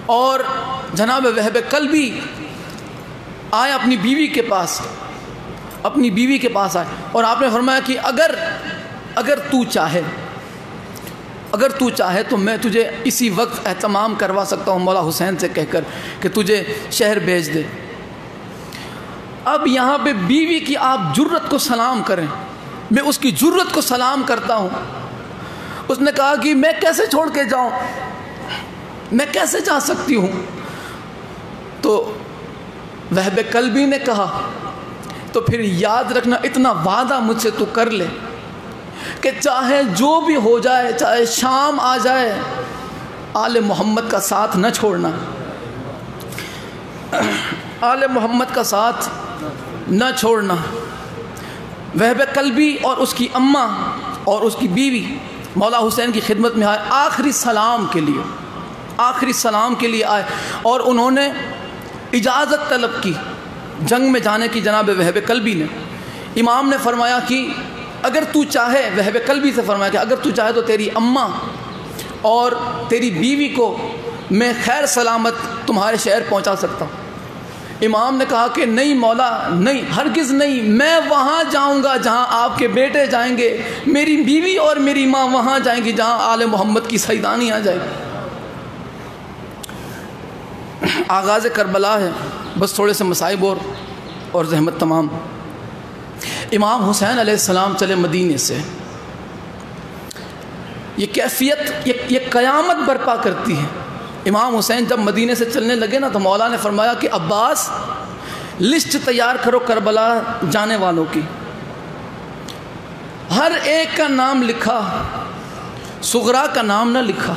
اور جناب وہب قلبی آئے اپنی بیوی کے پاس آئے, اور آپ نے فرمایا کہ اگر تو چاہے تو میں تجھے اسی وقت اہتمام کروا سکتا ہوں مولا حسین سے کہہ کر کہ تجھے شہر بھیج دے. اب یہاں پہ بیوی کی آپ جرت کو سلام کریں, میں اس کی جرت کو سلام کرتا ہوں. اس نے کہا کہ میں کیسے چھوڑ کے جاؤں, میں کیسے جا سکتی ہوں؟ تو وہب قلبی نے کہا تو پھر یاد رکھنا, اتنا وعدہ مجھ سے تو کر لے کہ چاہے جو بھی ہو جائے, چاہے شام آ جائے, آل محمد کا ساتھ نہ چھوڑنا, آل محمد کا ساتھ نہ چھوڑنا. وہب قلبی اور اس کی اماں اور اس کی بیوی مولا حسین کی خدمت میں آئے، آخری سلام کے لیے آئے، اور انہوں نے اجازت طلب کی جنگ میں جانے کی جناب وہب کلبی نے۔ امام نے فرمایا کہ اگر تو چاہے، وہب کلبی سے فرمایا کہ اگر تو چاہے تو تیری اماں اور تیری بیوی کو میں خیر سلامت تمہارے شہر پہنچا سکتا ہوں۔ امام نے کہا کہ نہیں مولا، نہیں، ہرگز نہیں، میں وہاں جاؤں گا جہاں آپ کے بیٹے جائیں گے، میری بیوی اور میری ماں وہاں جائیں گی جہاں آل محمد کی سیدانی آ جائے گی۔ آغاز کربلا ہے، بس تھوڑے سے مصائب اور زحمت تمام۔ امام حسین علیہ السلام چلے مدینے سے، یہ کیفیت یہ قیامت برپا کرتی ہے۔ امام حسین جب مدینے سے چلنے لگے نا تو مولا نے فرمایا کہ عباس لسٹ تیار کرو کربلا جانے والوں کی، ہر ایک کا نام لکھا، صغرا کا نام نہ لکھا،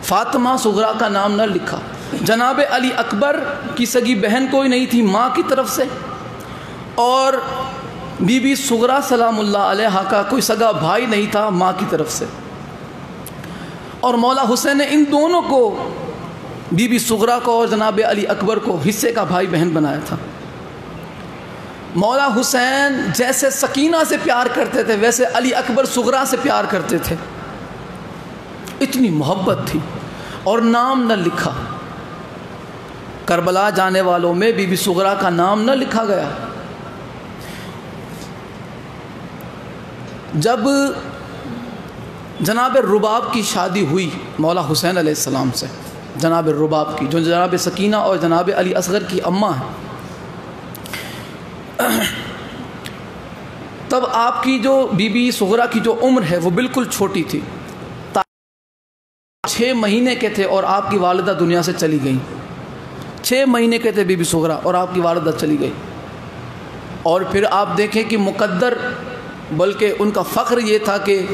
فاطمہ صغرا کا نام نہ لکھا، جناب علی اکبر کی سگی بہن کوئی نہیں تھی ماں کی طرف سے، اور بی بی صغرا سلام اللہ علیہا کا کوئی سگا بھائی نہیں تھا ماں کی طرف سے، اور مولا حسین نے ان دونوں کو، بی بی صغرا کو اور جناب علی اکبر کو، حصے کا بھائی بہن بنایا تھا۔ مولا حسین جیسے سکینہ سے پیار کرتے تھے ویسے علی اکبر صغرا سے پیار کرتے تھے، اتنی محبت تھی، اور نام نہ لکھا۔ کربلا جانے والوں میں بی بی صغرا کا نام نہ لکھا گیا۔ جب جناب رباب کی شادی ہوئی مولا حسین علیہ السلام سے، جناب رباب کی، جو جناب سکینہ اور جناب علی اصغر کی اماں ہیں، تب آپ کی جو بی بی صغرا کی جو عمر ہے وہ بالکل چھوٹی تھی، 6 مہینے کے تھے، اور آپ کی والدہ دنیا سے چلی گئیں۔ 6 مہینے کے تھے بی بی صغرا اور آپ کی والدہ چلی گئی۔ اور پھر آپ دیکھیں کہ مقدر، بلکہ ان کا فخر یہ تھا کہ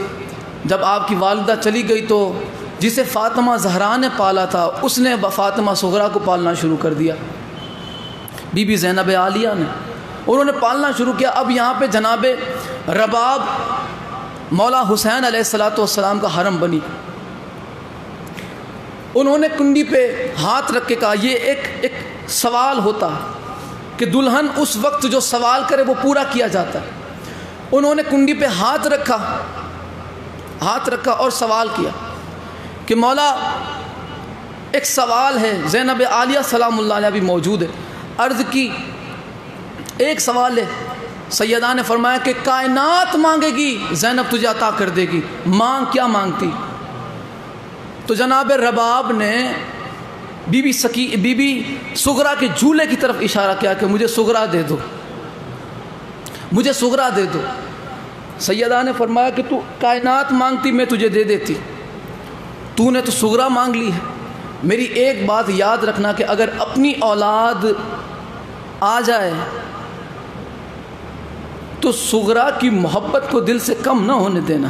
جب آپ کی والدہ چلی گئی تو جسے فاطمہ زہرا نے پالا تھا اس نے فاطمہ صغرا کو پالنا شروع کر دیا، بی بی زینب عالیہ نے، انہوں نے پالنا شروع کیا۔ اب یہاں پہ جناب رباب مولا حسین علیہ السلام کا حرم بنی۔ انہوں نے کنڈی پہ ہاتھ رکھ کے کہا، یہ ایک سوال ہوتا کہ دلہن اس وقت جو سوال کرے وہ پورا کیا جاتا ہے۔ انہوں نے کنڈی پہ ہاتھ رکھا اور سوال کیا کہ مولا ایک سوال ہے، زینب عالیہ سلام اللہ علیہ بھی موجود ہے، عرض کی ایک سوال ہے۔ سیدہ نے فرمایا کہ کائنات مانگے گی زینب تجھے عطا کر دے گی، مانگ کیا مانگتی؟ تو جناب رباب نے بی بی صغرا کے جھولے کی طرف اشارہ کیا کہ مجھے صغرا دے دو، مجھے صغرا دے دو۔ سیدہ نے فرمایا کہ تو کائنات مانگتی میں تجھے دے دیتی، تو نے تو صغرا مانگ لی ہے۔ میری ایک بات یاد رکھنا کہ اگر اپنی اولاد آ جائے تو صغرا کی محبت کو دل سے کم نہ ہونے دینا،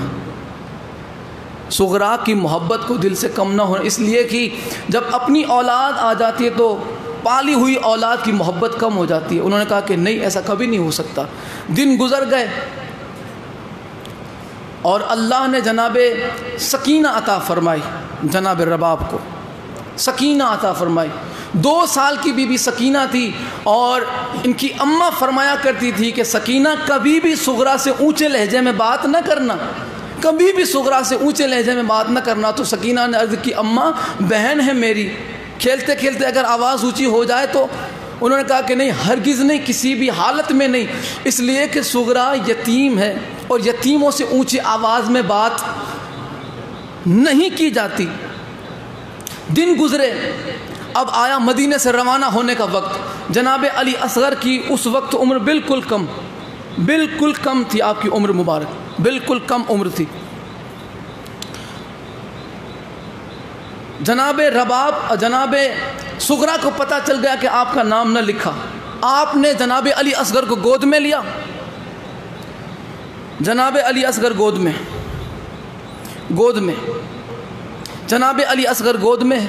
صغرا کی محبت کو دل سے کم نہ ہونا، اس لیے کہ جب اپنی اولاد آ جاتی ہے تو پالی ہوئی اولاد کی محبت کم ہو جاتی ہے۔ انہوں نے کہا کہ نہیں، ایسا کبھی نہیں ہو سکتا۔ دن گزر گئے اور اللہ نے جناب سکینہ عطا فرمائی، جناب رباب کو سکینہ عطا فرمائی۔ 2 سال کی بی بی سکینہ تھی، اور ان کی اماں فرمایا کرتی تھی کہ سکینہ کبھی بھی صغرا سے اونچے لہجے میں بات نہ کرنا، کبھی بھی صغرا سے اونچے لہجے میں بات نہ کرنا۔ تو سکینہ نے عرض کی، اماں بہن ہے میری، کھیلتے کھیلتے اگر آواز اونچی ہو جائے تو؟ انہوں نے کہا کہ نہیں، ہرگز نہیں، کسی بھی حالت میں نہیں، اس لیے کہ صغرا یتیم ہے اور یتیموں سے اونچی آواز میں بات نہیں کی جاتی۔ دن گزرے، اب آیا مدینے سے روانہ ہونے کا وقت۔ جناب علی اصغر کی اس وقت عمر بالکل کم تھی، آپ کی عمر مبارک بالکل کم عمر تھی۔ جناب رباب، جناب صغرا کو پتہ چل گیا کہ آپ کا نام نہ لکھا۔ آپ نے جناب علی اصغر کو گود میں لیا، جناب علی اصغر گود میں جناب علی اصغر گود میں،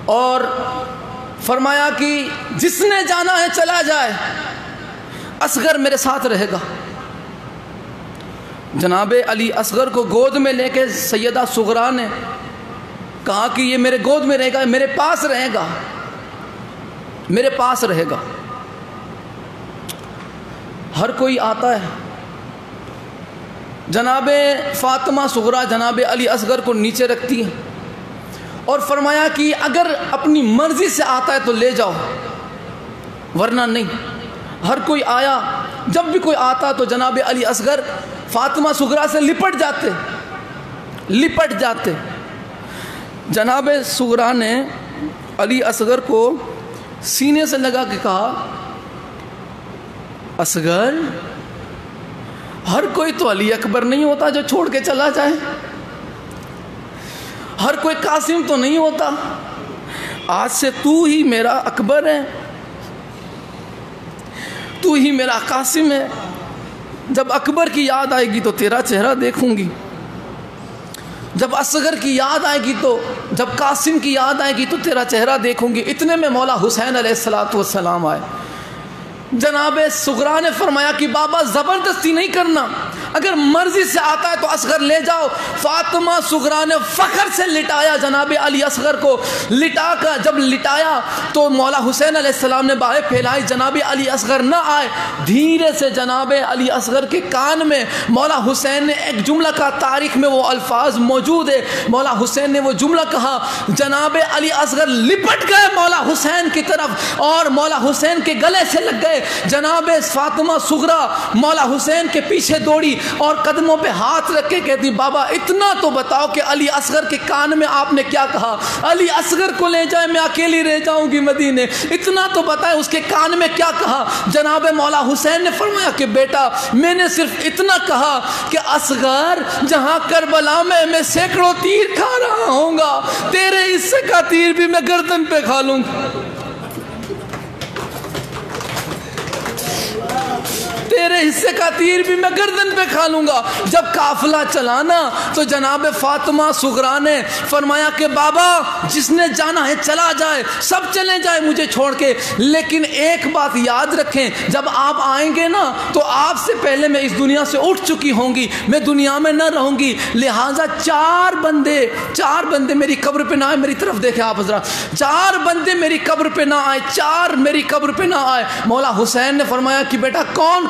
اور فرمایا کہ جس نے جانا ہے چلا جائے، اصغر میرے ساتھ رہے گا۔ جناب علی اصغر کو گود میں لے کے سیدہ صغرا نے کہا کہ یہ میرے گود میں رہے گا، میرے پاس رہے گا، میرے پاس رہے گا۔ ہر کوئی آتا ہے، جناب فاطمہ صغرا جناب علی اصغر کو نیچے رکھتی ہے اور فرمایا کہ اگر اپنی مرضی سے آتا ہے تو لے جاؤ ورنہ نہیں۔ ہر کوئی آیا، جب بھی کوئی آتا تو جناب علی اصغر فاطمہ صغرا سے لپٹ جاتے۔ جناب صغرا نے علی اصغر کو سینے سے لگا کے کہا، اصغر، ہر کوئی تو علی اکبر نہیں ہوتا جو چھوڑ کے چلا جائے، ہر کوئی قاسم تو نہیں ہوتا، آج سے تو ہی میرا اکبر ہے، تو ہی میرا قاسم ہے۔ جب اکبر کی یاد آئے گی تو تیرا چہرہ دیکھوں گی، جب اصغر کی یاد آئے گی تو، جب قاسم کی یاد آئے گی تو تیرا چہرہ دیکھوں گی۔ اتنے میں مولا حسین علیہ السلام آئے۔ جناب صغرا نے فرمایا کہ بابا زبردستی نہیں کرنا، اگر مرضی سے آتا ہے تو اصغر لے جاؤ۔ فاطمہ صغرا نے فخر سے لٹایا جناب علی اصغر کو، لٹا کر جب لٹایا تو مولا حسین علیہ السلام نے باہیں پھیلائی، جناب علی اصغر نہ آئے۔ دھیرے سے جناب علی اصغر کے کان میں مولا حسین نے ایک جملہ کہا، تاریخ میں وہ الفاظ موجود ہے، مولا حسین نے وہ جملہ کہا، جناب علی اصغر لپٹ گئے مولا حسین کی طرف اور مولا حسین کے گلے سے لگ گئے۔ جناب فاطمہ صغرا مولا حسین کے پیچھے دوڑی اور قدموں پہ ہاتھ رکھ کے کہتی، بابا اتنا تو بتاؤ کہ علی اصغر کے کان میں آپ نے کیا کہا؟ علی اصغر کو لے جائے، میں اکیلی رہ جاؤں گی مدینے، اتنا تو بتائے اس کے کان میں کیا کہا؟ جناب مولا حسین نے فرمایا کہ بیٹا میں نے صرف اتنا کہا کہ اصغر، جہاں کربلا میں سینکڑوں تیر کھا رہا ہوں گا، تیرے حصے کا تیر بھی میں گردن پہ کھا لوں گا، تیرے حصے کا تیر بھی میں گردن پہ کھا لوں گا۔ جب قافلہ چلانا تو جناب فاطمہ صغرا نے فرمایا کہ بابا جس نے جانا ہے چلا جائے، سب چلے جائے مجھے چھوڑ کے، لیکن ایک بات یاد رکھیں، جب آپ آئیں گے نا تو آپ سے پہلے میں اس دنیا سے اٹھ چکی ہوں گی، میں دنیا میں نہ رہوں گی، لہٰذا چار بندے میری قبر پہ نہ آئے۔ میری طرف دیکھیں آپ حضرات، 4 بندے میری قبر پہ نہ آئے، 4 میری قبر پہ نہ آئے۔ مولا حسین نے فرمایا کہ بیٹا کون؟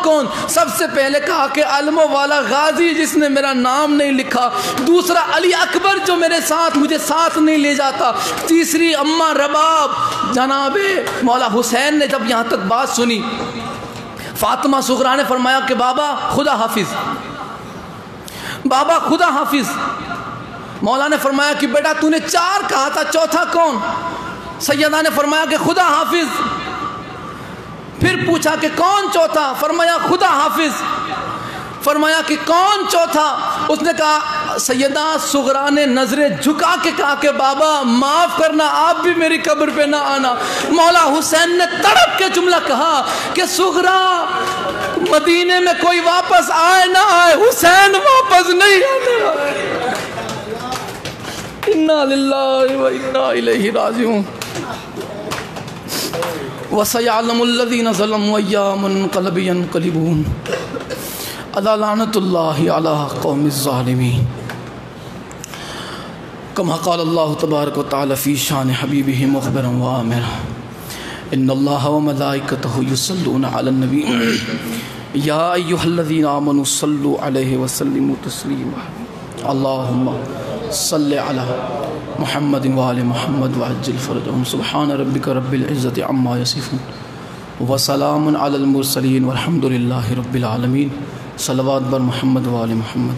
سب سے پہلے کہا کہ علموں والا غازی جس نے میرا نام نہیں لکھا، دوسرا علی اکبر جو میرے ساتھ مجھے ساتھ نہیں لے جاتا، تیسری اماں رباب۔ جناب مولا حسین نے جب یہاں تک بات سنی، فاطمہ صغرا نے فرمایا کہ بابا خدا حافظ، بابا خدا حافظ۔ مولا نے فرمایا کہ بیٹا تو نے 4 کہا تھا، چوتھا کون؟ سیدہ نے فرمایا کہ خدا حافظ۔ پھر پوچھا کہ کون چوتھا؟ فرمایا خدا حافظ۔ فرمایا کہ کون چوتھا؟ اس نے کہا، سیدہ صغرا نے نظریں جھکا کے کہا کہ بابا معاف کرنا، آپ بھی میری قبر پہ نہ آنا۔ مولا حسین نے تڑپ کے جملہ کہا کہ صغرا مدینے میں کوئی واپس آئے نہ آئے، حسین واپس نہیں آنے آئے۔ انا للہ و انا الیہ راجعون۔ وَسَيَعْلَمُ الَّذِينَ ظَلَمُوا أَيَّ مُنْقَلَبٍ يَنْقَلِبُونَ أَلَا لَعْنَةُ اللَّهِ عَلَى قَوْمِ الظَّالِمِينَ كما قال الله تبارك وتعالى في شان حبيبه مخبرا وآمرا إن الله وملائكته يصلون على النبي يا أيها الذين آمنوا صلوا عليه وسلموا تسليما اللهم صل على محمد وآل محمد وعجل فرجهم سبحان ربك رب العزة عما يصفون وسلام على المرسلين والحمد لله رب العالمين۔ صلوات بر محمد وآل محمد۔